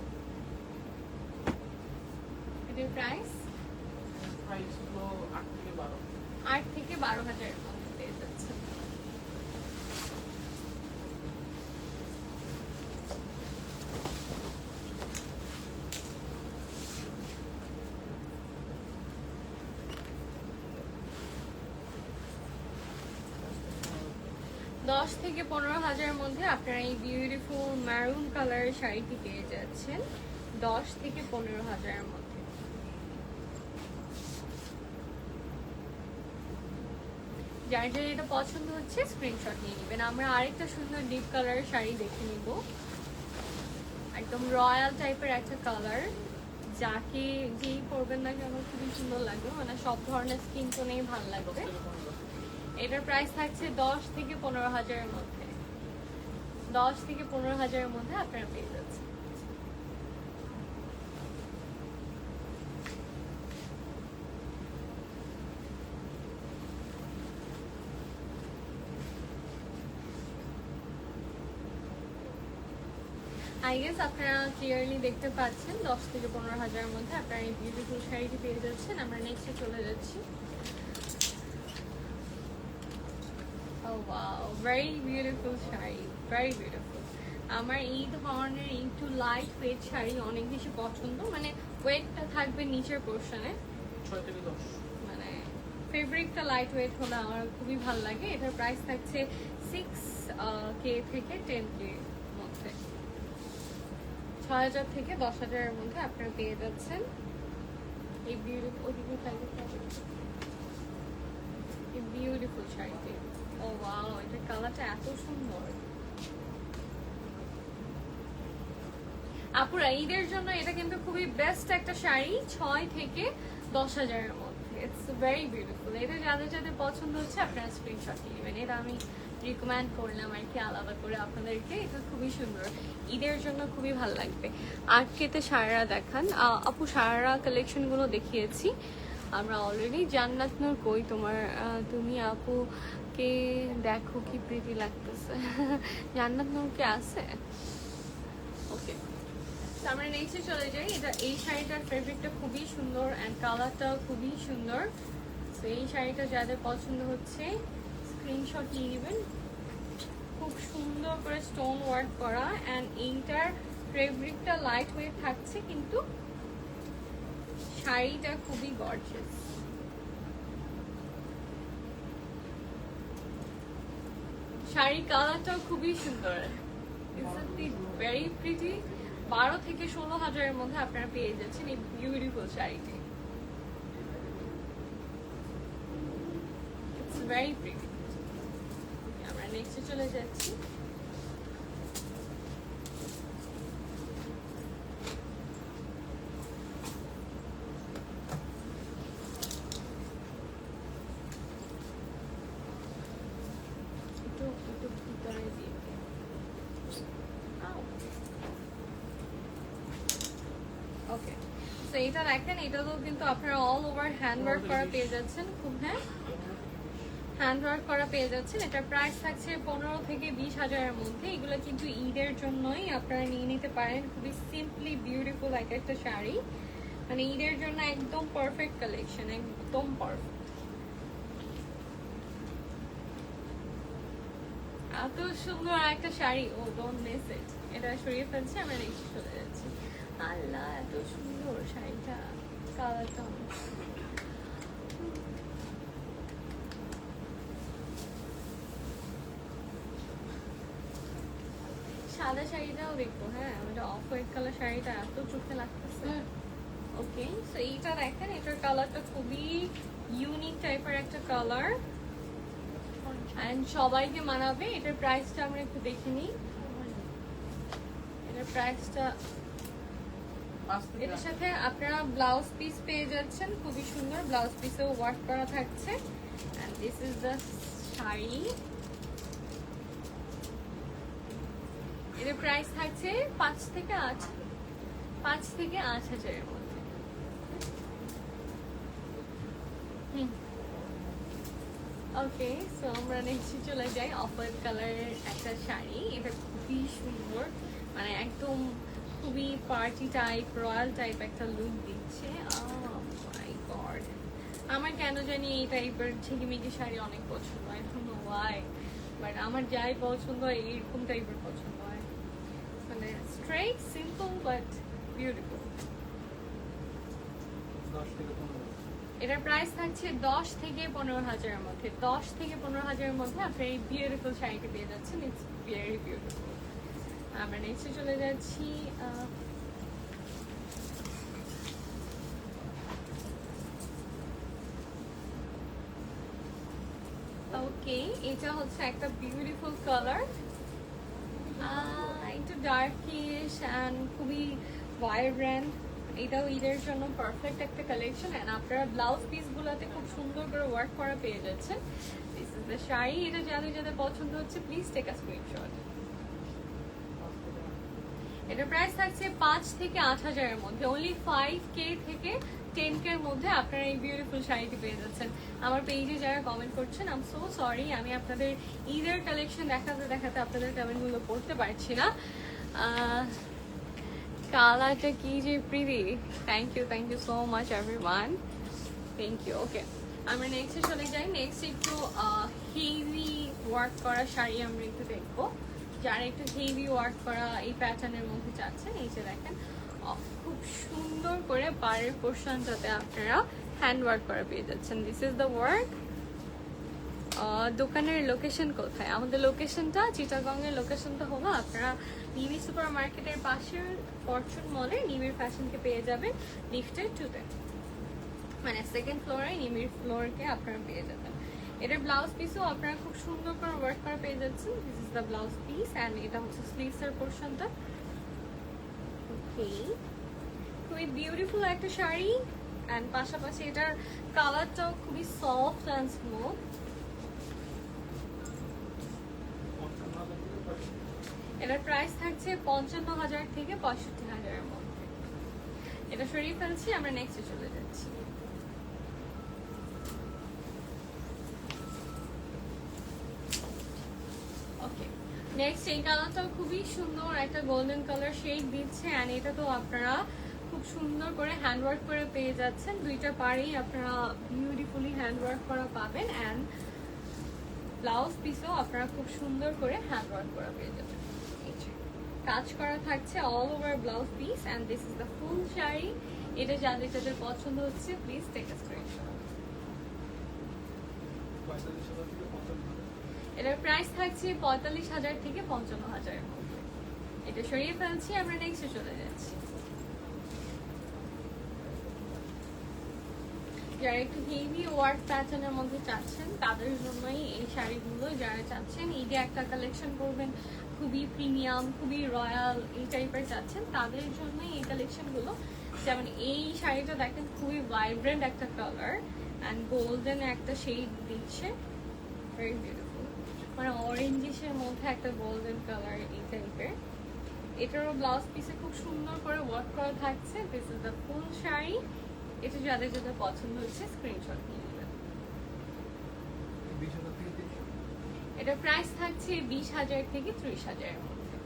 Speaker 1: এটার প্রাইস 8 থেকে 12,000 মধ্যে পেয়ে যাচ্ছে। 10 থেকে 15,000 মধ্যে আপনারা এই বিউটিফুল ম্যারুন কালারের শাড়িটি পেয়ে যাচ্ছেন, 10 থেকে 15,000 মধ্যে। যার যার এটা পছন্দ হচ্ছে স্ক্রিনশট নিয়ে নেবেন। আমরা আরেকটা সুন্দর ডিপ কালারের শাড়ি দেখে নিব, একদম রয়্যাল টাইপের একটা কালার, যাকে যেই পরবেন না কেন খুবই সুন্দর লাগবে, মানে সব ধরনের স্কিন টোনেই ভালো লাগবে। এটার প্রাইস থাকছে 10 থেকে 15,000 মধ্যে, 10 থেকে 15,000 মধ্যে আপনারা পেয়ে যাচ্ছেন। আই গেস আপনারা ক্লিয়ারলি দেখতে পাচ্ছেন 10 থেকে 15,000 মধ্যে আপনারা এই বিউটিফুল শাড়িটি পেয়ে যাচ্ছেন। আমরা নেক্সটে চলে যাচ্ছি। Oh wow, very beautiful sari, very beautiful। আমার এই ধরনের একটু লাইট ওয়েট শাড়ি অনেক বেশি পছন্দ, মানে ওয়েটটা থাকবে নিচের পোর্শনে,
Speaker 2: 6 থেকে 10,
Speaker 1: মানে ফেব্রিকটা লাইট ওয়েট হলে আমার খুবই ভালো লাগে। এটার প্রাইস থাকছে 6K থেকে 10K মধ্যে, 6,000 থেকে 10,000 এর মধ্যে আপনারা পেয়ে যাচ্ছেন এই বিউটিফুল শাড়িটি। ও ওয়াও, এটার কালারটা এত সুন্দর। আপুরা ঈদের জন্য এটা কিন্তু খুবই বেস্ট একটা শাড়ি, 6 থেকে 10,000 এর মধ্যে। It's very beautiful. এটা যাদের যাদের পছন্দ হচ্ছে আপনারা স্ক্রিনশট নেবেন। এটা আমি রিকমেন্ড করলাম আর কি আলাদা করে আপনাদেরকে, এটা খুবই সুন্দর, ঈদের জন্য খুবই ভালো লাগবে। আটকেতে সারারা দেখান আপু, সারারা কালেকশনগুলো দেখিয়েছি, আমরা অলরেডি জান্নাত নূর কই তোমার তুমি আপু কে দেখো কি প্রিটি লাগতেছে জান্নাত নূর কে আছে ওকে আমরা নেক্সটে চলে যাই এটা এই শাড়িটার ফেব্রিকটা খুবই সুন্দর অ্যান্ড কালারটাও খুবই সুন্দর তো এই শাড়িটা যাদের পছন্দ হচ্ছে স্ক্রিনশট নিয়ে নেবেন খুব সুন্দর করে স্টোন ওয়ার্ক করা অ্যান্ড এইটার ফেব্রিকটা লাইট ওয়েট থাকছে কিন্তু শাড়িটা খুবই গর্জিয়াস শাড়ি কালারটাও খুবই সুন্দর ভেরি প্রিটি 12 থেকে 16 হাজারের মধ্যে আপনারা পেয়ে যাচ্ছেন এই বিউটিফুল শাড়িটি ইটস ভেরি প্রিটি আমরা নেক্সটে চলে যাচ্ছি ওকে তো এটা দেখেন এটাতেও কিন্তু আপনারা অল ওভার হ্যান্ড ওয়ার্ক করা পেয়ে যাচ্ছেন খুব হ্যান্ড ওয়ার্ক করা পেয়ে যাচ্ছেন এটার প্রাইস থাকছে 15 থেকে 20 হাজারের মধ্যে এগুলো কিন্তু ঈদের জন্যই আপনারা নিয়ে নিতে পারেন খুবই সিম্পলি বিউটিফুল একটা শাড়ি মানে ঈদের জন্য একদম পারফেক্ট কালেকশন একদম পারফেক্ট এত সুন্দর একটা শাড়ি ও ডোন্ট মিস ইট এটা সরিয়ে ফেলছি আমরা নেক্সট চলে যাচ্ছি আল্লাহ এত সুন্দর শাড়িটা কালারটা সাদা শাড়িটাও দেখবো হ্যাঁ ওটা অফ হোয়াইট কালার শাড়িটা এত চোখে লাগতেছে ওকে সো এইটা দেখেন এটার কালারটা খুবই ইউনিক টাইপের একটা কালার এন্ড সবাইকে মানাবে এটার প্রাইসটা আমরা একটু দেখে নিই এটার প্রাইসটা এটার সাথে আপনারা ব্লাউজ পিস পেয়ে যাচ্ছেন খুবই সুন্দর ব্লাউজ পিসেও ওয়ার্ক করা থাকছে and this is the sari এটার প্রাইস থাকছে 5 থেকে 8 হাজারের মধ্যে ওকে সো আমরা নেক্সট চলে যাই অফ হোয়াইট কালারের একটা শাড়ি এটা খুবই সুন্দর মানে একদম খুবই পার্টি টাইপ রয়্যাল টাইপ একটা লুক দিচ্ছে মাই গড আমার কেন জানি এই টাইপের ঝিলিমিলি শাড়ি অনেক পছন্দ হয় ডোন্ট নো ওয়াই বাট আমার যাই পছন্দ হয় এইরকম টাইপের পছন্দ হয় মানে স্ট্রেট সিম্পল বাট বিউটিফুল এটার প্রাইস থাকছে 10 থেকে 15 হাজারের মধ্যে 10 থেকে 15 হাজারের মধ্যে আপনি এই বিউটিফুল শাড়িটি পেয়ে যাচ্ছেন ইটস ভেরি বিউটিফুল আমরা নেক্সটে চলে যাচ্ছি ওকে এটা হচ্ছে একটা বিউটিফুল কালার একটু ডার্কিশ অ্যান্ড খুবই ভাইব্রেন্ট এটাও ঈদের জন্য পারফেক্ট একটা কালেকশন এন্ড আপনারা ব্লাউজ পিস গুলাতে খুব সুন্দর করে ওয়ার্ক করা পেয়ে যাচ্ছেন দিস ইজ দ্য শাড়ি এটা যাদের পছন্দ হচ্ছে প্লিজ টেক আ স্ক্রিনশট এটার প্রাইস থাকছে 5 থেকে 8 হাজারের মধ্যে অনলি 5K থেকে 10K এর মধ্যে আপনারা এই বিউটিফুল শাড়িটি পেয়ে যাচ্ছেন আমার পেজে যারা কমেন্ট করছেন আই এম সো সরি আমি আপনাদের ঈদের কালেকশন দেখাতে আপনাদের কমেন্টগুলো পড়তে পারছি না কালারটা কি যে pretty thank you so much everyone thank you okay আমরা নেক্সটে চলে যাই নেক্সট একটু হেভি ওয়ার্ক করা শাড়ি আমরা একটু দেখবো যারা একটু হেভি ওয়ার্ক করা এই প্যাটার্নের মধ্যে চাচ্ছেন এই যে দেখেন খুব সুন্দর করে পাড়ের পোর্শনটাতে আপনারা হ্যান্ড ওয়ার্ক করা পেয়ে যাচ্ছেন দিস ইজ দ্য ওয়ার্ক দোকানের লোকেশন কোথায় আমাদের লোকেশনটা চিটাগংয়ের লোকেশনটা হলো আপনারা নিমি সুপার মার্কেটের পাশের ফরচুন মলে নিমির ফ্যাশনকে পেয়ে যাবেন লিফটের 2তে মানে সেকেন্ড ফ্লোরে নিমির ফ্লোরকে আপনারা পেয়ে যাবেন এটার ব্লাউজ পিসও আপনারা খুব সুন্দর করে ওয়ার্ক করা পেয়ে যাচ্ছেন this is the blouse piece and এটা হচ্ছে স্লিভসের পোর্শনটা ওকে খুবই বিউটিফুল একটা শাড়ি অ্যান্ড পাশাপাশি এটার কালারটাও খুবই সফট অ্যান্ড স্মুথ এটার প্রাইস থাকছে 55,000 থেকে 65,000 এর মধ্যে এটা সরিয়ে ফেলছি আমরা নেক্সটে চলে যাচ্ছি নেক্সট এই কালারটাও খুবই সুন্দর, একটা গোল্ডেন কালার শেড দিচ্ছে। অ্যান্ড এটা তো আপনারা খুব সুন্দর করে হ্যান্ডওয়ার্ক করে পেয়ে যাচ্ছেন, দুইটা পাড়েই আপনারা বিউটিফুলি হ্যান্ডওয়ার্ক করা পাবেন। অ্যান্ড ব্লাউজ পিসও আপনারা খুব সুন্দর করে হ্যান্ডওয়ার্ক করা পেয়ে যাবেন। কাজ করা থাকছে all over blouse piece. And this is the full sari. এটা যাদের যাদের পছন্দ হচ্ছে প্লিজ টেক আ স্ক্রিনশট। এটার প্রাইস থাকছে 45,000 থেকে 55,000 এর মধ্যে। এটা সরিয়ে ফেলছি, আমরা নেক্সটে চলে যাচ্ছি। যারা একটু হেভি ওয়ার্ক প্যাটার্নের মধ্যে চাচ্ছেন তাদের জন্যই এই শাড়িগুলো, যারা চাচ্ছেন ঈদে একটা কালেকশন করবেন খুবই প্রিমিয়াম, খুবই রয়্যাল এই টাইপের চাচ্ছেন তাদের জন্যই এই কালেকশনগুলো। যেমন এই শাড়িটা দেখেন খুবই ভাইব্রেন্ট একটা কালার অ্যান্ড গোল্ডেন একটা শেড দিচ্ছে, ভেরি বিউটিফুল, মানে অরেঞ্জিসের মধ্যে একটা গোল্ডেন কালার এই টাইপের। এটারও ব্লাউজ পিসে খুব সুন্দর করে ওয়ার্ক করা থাকছে। This is the full sari. এটা যাদের যাদের পছন্দ হচ্ছে স্ক্রিনশট নিয়ে নেবেন। এটা প্রাইস থাকছে 20,000 থেকে 30,000 এর মধ্যে।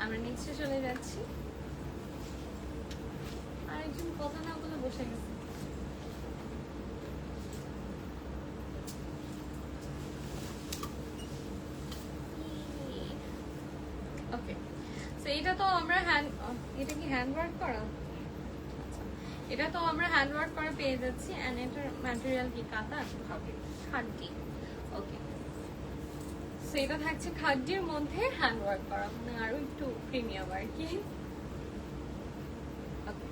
Speaker 1: আমরা নেক্সটে চলে যাচ্ছি। আরেকজন কথা না বলে বসে গেছে। ওকে, সো এটা তো আমরা এটা কি হ্যান্ডওয়ার্ক করা? এটা তো আমরা হ্যান্ডওয়ার্ক করে পেয়ে যাচ্ছি। এন্ড এটার ম্যাটেরিয়াল কি কাতান? খাদ্দি। ওকে, সো এটা থাকছে খাদ্যের মধ্যে হ্যান্ডওয়ার্ক করা, মানে আরো একটু প্রিমিয়াম আর কি। Okay,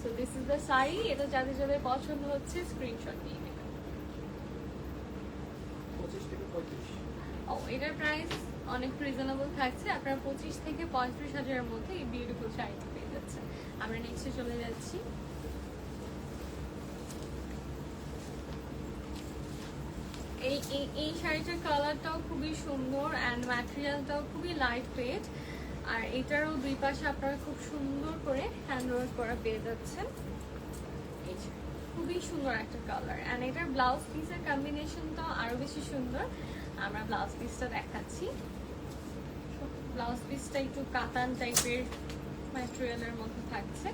Speaker 1: so this is the sari. এটা যাদের যাদের পছন্দ হচ্ছে স্ক্রিনশট নিয়ে নেবেন।
Speaker 2: 25 থেকে 35।
Speaker 1: ও, এটার প্রাইস অনেক রিজনেবল থাকছে, আপনারা 25 থেকে 35,000 এর মধ্যে এই বিউটিফুল শাড়িটা পেয়ে যাচ্ছেন। আমরা নেক্সটে চলে যাচ্ছি। এই শাড়িটার কালারটাও খুবই সুন্দর অ্যান্ড ম্যাটেরিয়ালটাও খুবই লাইট ওয়েট। আর এটারও দুই পাশে আপনারা খুব সুন্দর করে হ্যান্ডওয়ার্ক করা পেয়ে যাচ্ছেন। খুবই সুন্দর একটা কালার। অ্যান্ড এটার ব্লাউজ পিসের কম্বিনেশনটাও আরো বেশি সুন্দর। আমরা ব্লাউজ পিসটা দেখাচ্ছি। ব্লাউজ পিসটা একটু কাতান টাইপের ম্যাটেরিয়ালের মধ্যে থাকছে।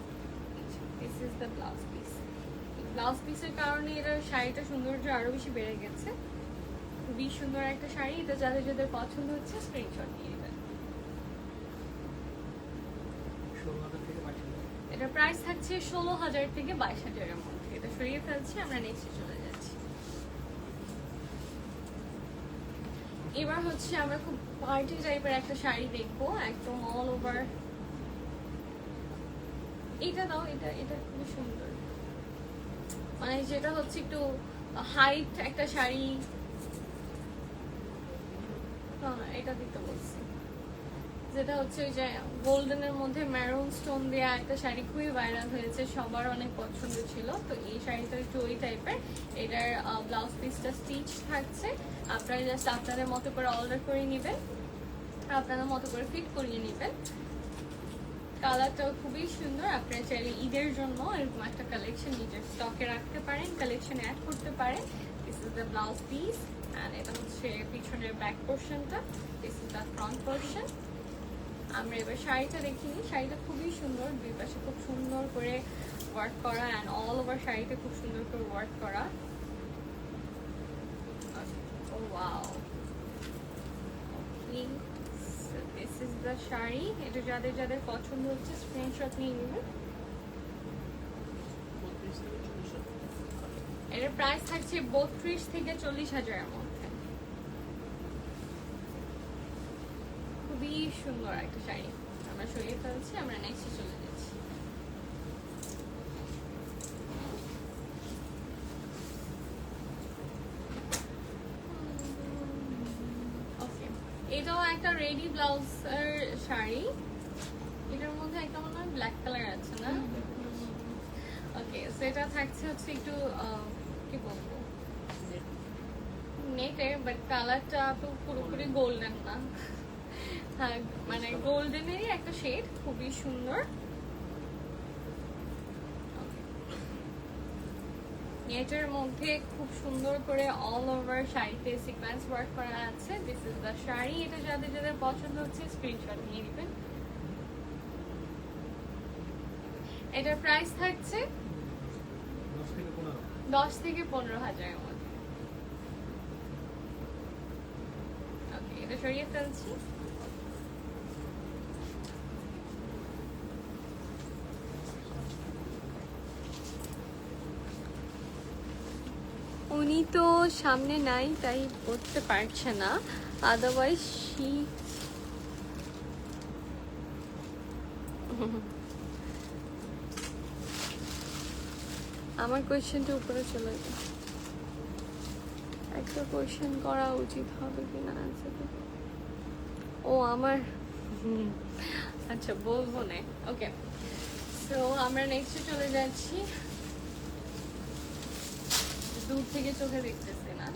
Speaker 1: This is the blouse piece. Blouse পিসের কারণে এটার শাড়িটা সৌন্দর্য আরো বেশি বেড়ে গেছে। খুবই সুন্দর একটা শাড়ি। এটা যাদের যাদের পছন্দ হচ্ছে স্ক্রিনশট নিয়ে নেবেন। এটা প্রাইস থাকছে 16,000 থেকে 22,000 এর মধ্যে। এটা সরিয়ে ফেলছি, আমরা নেক্সটে চলে যাচ্ছি। এবার হচ্ছে আমরা খুব পার্টি টাইপের একটা শাড়ি দেখবো, একদম অল ওভার। এটা দাও, এটা এটা খুবই সুন্দর, মানে যেটা হচ্ছে একটু হাইট একটা শাড়ি। এটা দিতে বলছি, যেটা হচ্ছে ওই যে গোল্ডেনের মধ্যে ম্যারুন স্টোন দেওয়া একটা শাড়ি খুবই ভাইরাল হয়েছে, সবার অনেক পছন্দ ছিল। তো এই শাড়িটা একটু ওই টাইপের। এটার ব্লাউজ পিসটা স্টিচ থাকছে। আপনারা জাস্ট আপনাদের মতো করে অর্ডার করে নেবেন, আপনাদের মতো করে ফিট করিয়ে নেবেন। কালারটাও খুবই সুন্দর। আপনারা চাইলে ঈদের জন্য এরকম একটা কালেকশন নিজের স্টকে রাখতে পারেন, কালেকশন অ্যাড করতে পারেন। This is the blouse piece and এটা হচ্ছে পিছনের ব্যাক পোর্শনটা। This is the front portion. আমরা এবার শাড়িটা দেখিনি। শাড়িটা খুবই সুন্দর, দুই পাশে খুব সুন্দর করে ওয়ার্ক করা অ্যান্ড অল ওভার শাড়িটা খুব সুন্দর করে ওয়ার্ক করা। Oh wow, this is the sari. এটা যাদের যাদের পছন্দ হচ্ছে স্ক্রিনশট নিয়ে নেবেন। এটার প্রাইস থাকছে 32 থেকে 40,000 এর মধ্যে। খুবই সুন্দর একটা শাড়ি। আমরা সরিয়ে ফেলছি, আমরা নেক্সটে চলে যাচ্ছি। ওকে, এটাও একটা রেডি ব্লাউজের শাড়ি। এটার মধ্যে একটা মনে হয় ব্ল্যাক কালার আছে না? ওকে, সেটা থাকছে হচ্ছে একটু কি বলবো, নেটের, বাট কালারটা তো পুরোপুরি গোল্ডেন না, হ্যাঁ মানে গোল্ডেনেরই একটা শেড, খুবই সুন্দর। এটার মধ্যে খুব সুন্দর করে অল ওভার শাড়িতে সিকোয়েন্স ওয়ার্ক করা আছে। This is the sari. এটা যাদের যাদের পছন্দ হচ্ছে স্ক্রিনশট নিয়ে নেবেন। এটার প্রাইস থাকছে 10 থেকে 15,000 এর মধ্যে। ওকে, এটা সরিয়ে ফেলছি। উনি তো সামনে নাই তাই করতে পারছে না, আদারওয়াইজ আমার কোয়েশ্চেনটা উপরে চলে যায়। একটা কোয়েশ্চেন করা উচিত হবে কিনা আনসার। ও আমার আচ্ছা বলবো না। ওকে, সো আমরা নেক্সটে চলে যাচ্ছি। দূর থেকে চোখে দেখতেছে না।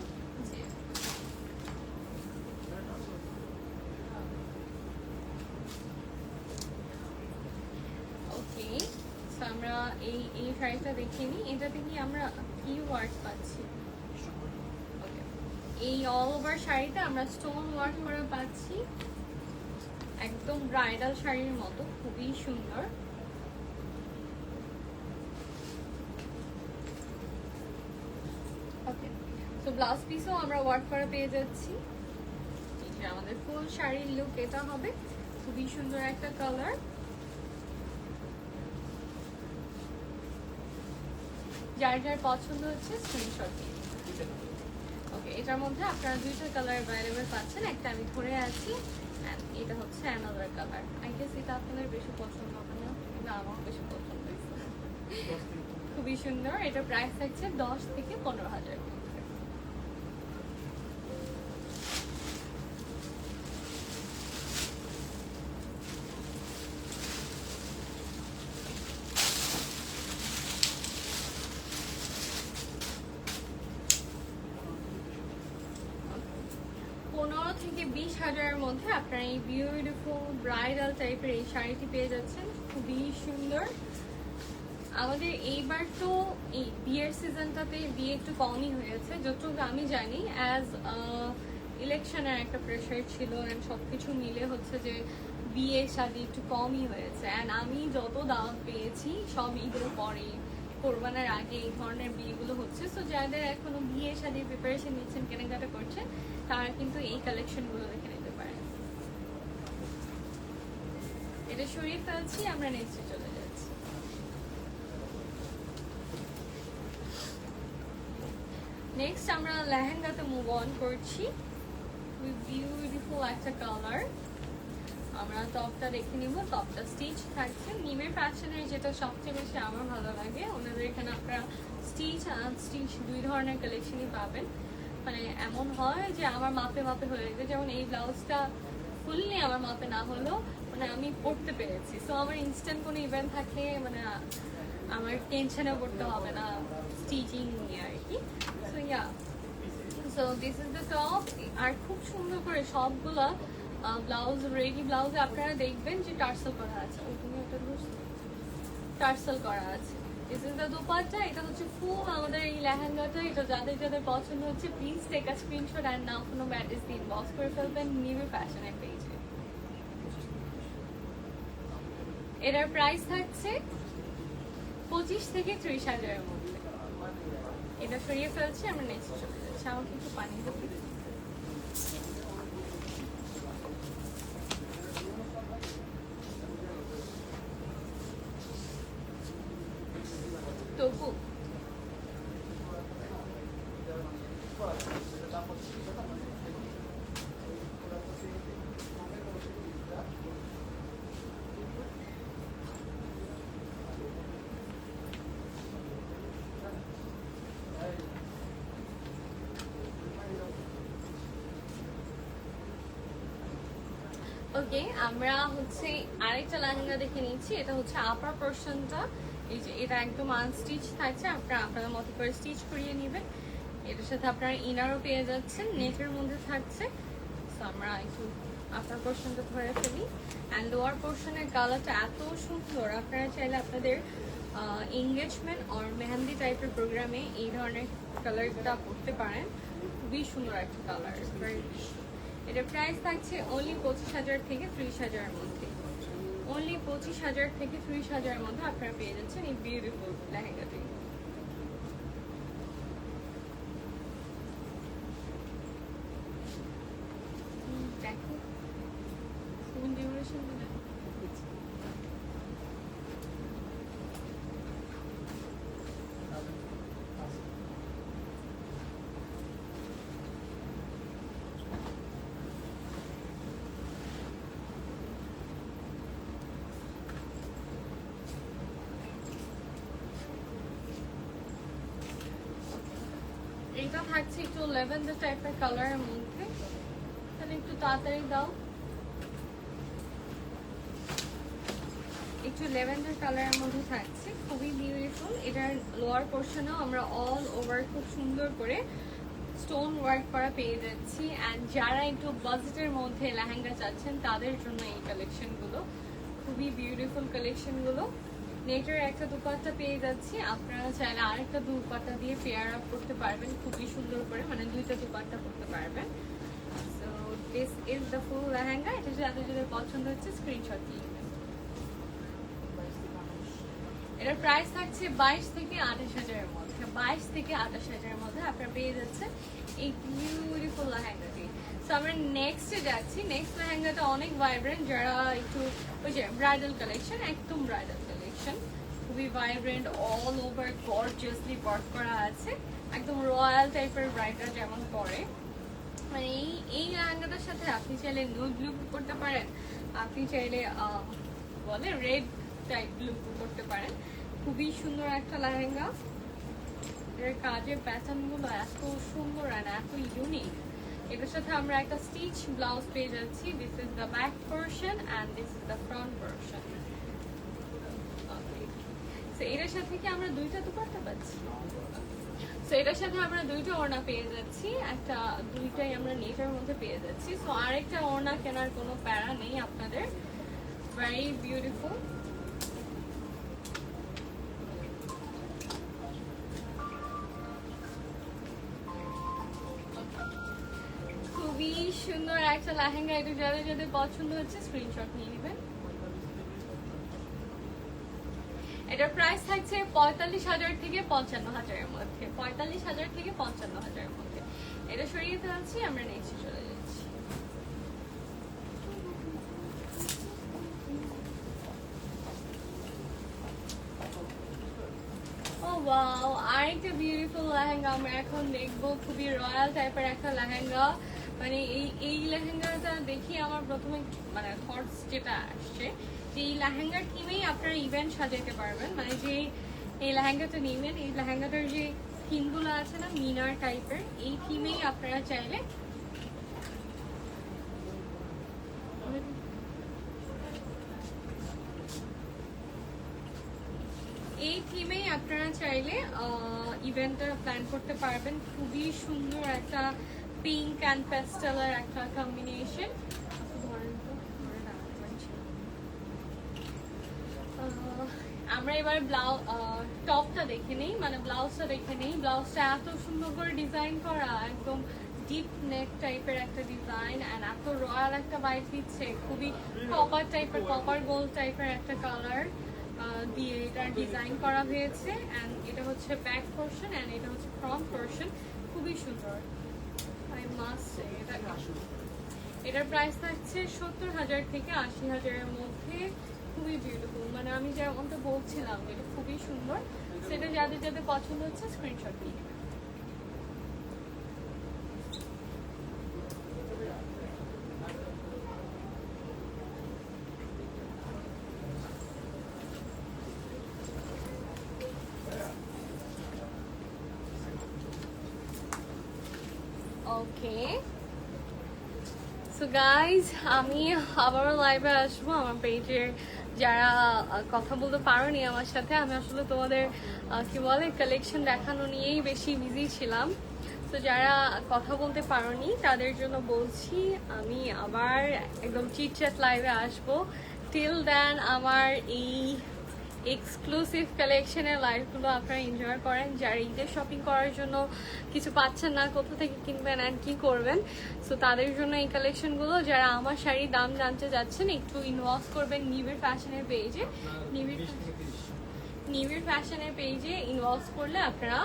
Speaker 1: ওকে, সো আমরা এই শাড়িটা দেখে নিই। এটাতে কি আমরা কি ওয়ার্ক পাচ্ছি? ওকে, এই অল ওভার শাড়িতে আমরা স্টোন ওয়ার্ক করা পাচ্ছি, একদম ব্রাইডাল শাড়ির মতো, খুবই সুন্দর। ওকে, তো ব্লাউজ পিসও আমরা ওয়ার্ক করা পেয়ে যাচ্ছি। আমাদের ফুল শাড়ির লুক এটা হবে, খুবই সুন্দর একটা কালার। যার যার পছন্দ হচ্ছে স্ক্রিনশট নিয়ে। ওকে, এটার মধ্যে আপনারা দুইটা কালার অ্যাভেলেবেল পাচ্ছেন। একটা আমি ধরে আছি, এটা হচ্ছে অ্যানাদার কালার। আই গেস এটা আপনাদের বেশি পছন্দ হবে না, কিন্তু আমার বেশি পছন্দ হয়েছে। খুবই সুন্দর। এটা প্রাইস থাকছে 10 থেকে 15,000। থেকে 20,000-এর মধ্যে আপনারা এই বিউটিফুল ব্রাইডাল টাইপের এই শাড়িটি পেয়ে যাচ্ছেন, খুবই সুন্দর। আমাদের এইবার তো এই বিয়ের সিজনটাতে বিয়ে একটু কমই হয়েছে যতটুকু আমি জানি। অ্যাজ ইলেকশনের একটা প্রেশার ছিল অ্যান্ড সব কিছু মিলে হচ্ছে যে বিয়ে শাদি একটু কমই হয়েছে। অ্যান্ড আমি যত দাওয়াত পেয়েছি সব ঈদের পরে, কোরবানের আগে এই ধরনের বিয়েগুলো হচ্ছে। সো যাদের এখনো বিয়ে শাদির প্রিপারেশন নিচ্ছেন, কেনাকাটা করছেন, তারা কিন্তু এই কালেকশনগুলো দেখে নিতে পারেন। এটা সরিয়ে ফেলছি, আমরা নেক্সটে চলে যাচ্ছি। নেক্সট আমরা লেহেঙ্গাতে মুভ অন করছি। বিউটিফুল একটা কালার। আমরা টপটা দেখে নিব। টপটা স্টিচ থাকছে নিমের ফ্যাশনের, যেটা সবচেয়ে বেশি আমার ভালো লাগে। ওনাদের এখানে আপনারা স্টিচ আনস্টিচ দুই ধরনের কালেকশনই পাবেন। মানে এমন হয় যে আমার মাপে মাপে হয়ে গেছে। যেমন এই ব্লাউজটা ফুললি আমার মাপে না হলেও মানে আমি পরতে পেরেছি। সো আমার ইনস্ট্যান্ট কোনো ইভেন্ট থাকলে মানে আমার টেনশনে পড়তে হবে না স্টিচিং নিয়ে আর কি। So yeah, so this is the top. আর খুব সুন্দর করে সবগুলা ব্লাউজ, রেডি ব্লাউজে আপনারা দেখবেন যে টার্সেল করা আছে। টার্সেল করা আছে। This is the dupatta. এটা হচ্ছে ফুল আমাদের এই লেহেঙ্গাটা। এটা যাদের যাদের পছন্দ হচ্ছে please take a screenshot and now কোনো ম্যাটেজ দিন বক্স করে ফেলবেন নিউ ফ্যাশনের পেজে। এটার প্রাইস থাকছে 25 থেকে 30,000-এর মধ্যে। এটা সরিয়ে ফেলছি, আমরা নেক্সট চলে যাচ্ছি। আমাকে একটু পানি দেবো। তবু ওকে, আমরা হচ্ছে আরেকটা লেহেঙ্গা দেখে নিচ্ছি। এটা হচ্ছে আপার পোর্শনটা। এই যে এটা একদম আনস্টিচ থাকছে, আপনারা আপনাদের মতো করে স্টিচ করিয়ে নেবেন। এটার সাথে আপনারা ইনারও পেয়ে যাচ্ছেন, নেটের মধ্যে থাকছে। সো আমরা একটু আপার পোর্শনটা ধরে ফেলি। অ্যান্ড লোয়ার পোর্শনের কালারটা এত সুন্দর, আপনারা চাইলে আপনাদের এঙ্গেজমেন্ট আর মেহেন্দি টাইপের প্রোগ্রামে এই ধরনের কালারটা পরতে পারেন, খুবই সুন্দর একটা কালার। এটা প্রাইস থাকছে অনলি 25,000 থেকে 30,000 এর মধ্যে। অনলি 25,000 থেকে 30,000 এর মধ্যে আপনারা পেয়ে যাচ্ছেন এই বিউটিফুল লেহেঙ্গাটি। দেখো কোন ডিউরেশন এটা থাকছে একটু ল্যাভেন্ডার টাইপের কালারের মধ্যে, তাহলে একটু তাড়াতাড়ি দাও। একটু ল্যাভেন্ডার কালারের মধ্যে থাকছে, খুবই বিউটিফুল। এটার লোয়ার পোর্শনেও আমরা অল ওভার খুব সুন্দর করে স্টোন ওয়ার্ক করা পেয়ে যাচ্ছি। অ্যান্ড যারা একটু বাজেটের মধ্যে লেহেঙ্গা চাচ্ছেন তাদের জন্য এই কালেকশনগুলো, খুবই বিউটিফুল কালেকশনগুলো। নেটের একটা দুপাট্টা পেয়ে যাচ্ছি, আপনারা চাইলে আরেকটা দুপাট্টা দিয়ে পেয়ার আপ করতে পারবেন খুবই সুন্দর করে, মানে দুইটা দুপাট্টা করতে পারবেন। সো দিস ইজ দ্য ফুল লেহেঙ্গা। এটা যাদের যাদের পছন্দ হচ্ছে স্ক্রিনশট নিয়ে নেবেন। এটার প্রাইস থাকছে 22 থেকে 28,000 এর মধ্যে। 22 থেকে 28,000 এর মধ্যে আপনারা পেয়ে যাচ্ছেন এই বিউটিফুল লেহেঙ্গাটি। সো আমরা নেক্সটে যাচ্ছি। নেক্সট লেহেঙ্গাটা অনেক ভাইব্রেন্ট, যারা একটু ওই যে ব্রাইডাল কালেকশন, একদম ব্রাইডাল কালেকশন, খুবই vibrant, all over gorgeously work করা আছে, একদম রয়্যাল টাইপের ব্রাইডরা যেমন পরে। মানে এই লেহেঙ্গাটার সাথে আপনি চাইলে নুড ব্লু করতে পারেন, আপনি চাইলে বলে রেড টাইপ ব্লু করতে পারেন। খুবই সুন্দর একটা লেহেঙ্গা। এর কাজের প্যাটার্নগুলো এত সুন্দর আর এত ইউনিক। এটার সাথে আমরা একটা স্টিচ ব্লাউজ পেয়ে যাচ্ছি। This is the back portion and this is the front portion. এটার সাথে কি আমরা দুইটা দুপাট্টা পাচ্ছি? সো এটার সাথে আমরা দুইটা ওড়না পেয়ে যাচ্ছি, একটা দুইটাই আমরা নেটের মধ্যে পেয়ে যাচ্ছি। সো আরেকটা ওড়না কেনার কোনো প্যারা নেই আপনাদের। Very beautiful. খুবই সুন্দর একটা লেহেঙ্গা। এটা যাদের যাদের পছন্দ হচ্ছে স্ক্রিনশট নিয়ে নেবেন। এটার প্রাইস থাকছে 45,000 থেকে 55,000 এর মধ্যে। 45,000 থেকে 55,000 এর মধ্যে। এটা সরিয়ে ফেলছি, আমরা নেক্সট চলে যাচ্ছি। ও ওয়াও, আরেকটা বিউটিফুল লেহেঙ্গা আমরা এখন দেখবো। খুবই রয়্যাল টাইপের একটা লেহেঙ্গা। মানে এই লেহেঙ্গাটা দেখি আমার প্রথমে মানে থটস যেটা আসছে যে এই লেহেঙ্গার থিমেই আপনারা ইভেন্ট সাজাতে পারবেন। মানে যে এই লেহেঙ্গাটা নেবেন, এই লেহেঙ্গাটার যে থিমগুলো আছে না মিনার টাইপের, এই থিমেই আপনারা চাইলে ইভেন্টটা প্ল্যান করতে পারবেন। খুবই সুন্দর একটা পিঙ্ক অ্যান্ড পেস্টেলের একটা কম্বিনেশন। আমরা এবার টপটা দেখে নেই, মানে ব্লাউজটা দেখে নেই। ব্লাউজটা এত সুন্দর করে ডিজাইন করা, একদম ডিপ নেক টাইপের একটা ডিজাইন অ্যান্ড এত রয়্যাল একটা ভাইব দিচ্ছে। খুবই কপার টাইপের, কপার গোল্ড টাইপের একটা কালার দিয়ে এটা ডিজাইন করা হয়েছে। অ্যান্ড এটা হচ্ছে ব্যাক পোর্শন অ্যান্ড এটা হচ্ছে ফ্রন্ট পোর্শন। খুবই সুন্দর। আই মাস্ট সে এটার প্রাইস থাকছে 70,000 থেকে 80,000 এর মধ্যে। খুবই বিউটিফুল। মানে আমি যেমনটা বলছিলাম এটা খুবই সুন্দর। সেটা যাদের যাদের পছন্দ হচ্ছে স্ক্রিনশট নিয়ে নেবেন। ওকে সো গাইজ, আমি আবারও লাইভে আসবো। আমার পেজের যারা কথা বলতে পারোনি আমার সাথে, আমি আসলে তোমাদের কি বলে কালেকশন দেখানো নিয়েই বেশি বিজি ছিলাম। তো যারা কথা বলতে পারোনি তাদের জন্য বলছি আমি আবার একদম চিটচ্যাট লাইভে আসবো। টিল দেন আমার এই এক্সক্লুসিভ কালেকশনের লাইভগুলো আপনারা এনজয় করেন। যারা ঈদের শপিং করার জন্য কিছু পাচ্ছেন না, কোথা থেকে কিনবেন অ্যান্ড কি করবেন, সো তাদের জন্য এই কালেকশনগুলো। যারা আমার শাড়ির দাম জানতে যাচ্ছেন একটু ইনবক্স করবেন নিবিড় ফ্যাশনের পেজে। নিবিড় ফ্যাশনের পেজে ইনবক্স করলে আপনারা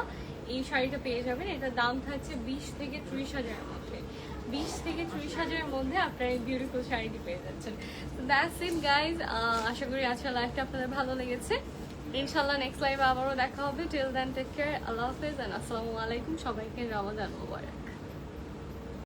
Speaker 1: এই শাড়িটা পেয়ে যাবেন। এটার দাম থাকছে 20 থেকে 30 হাজারের মধ্যে। 20 থেকে 30 হাজারের মধ্যে আপনারা এই বিউটিফুল শাড়িটি পেয়ে যাচ্ছেন। তো দ্যাটস ইট গাইজ। আশা করি আজকের লাইভটা আপনাদের ভালো লেগেছে। ইনশাল্লাহ নেক্সট লাইভে আবারও দেখা হবে। টিল দেন টেক কেয়ার, আল্লাহ হাফেজ অ্যান্ড আসসালামু আলাইকুম। সবাইকে রমাদান মোবারক।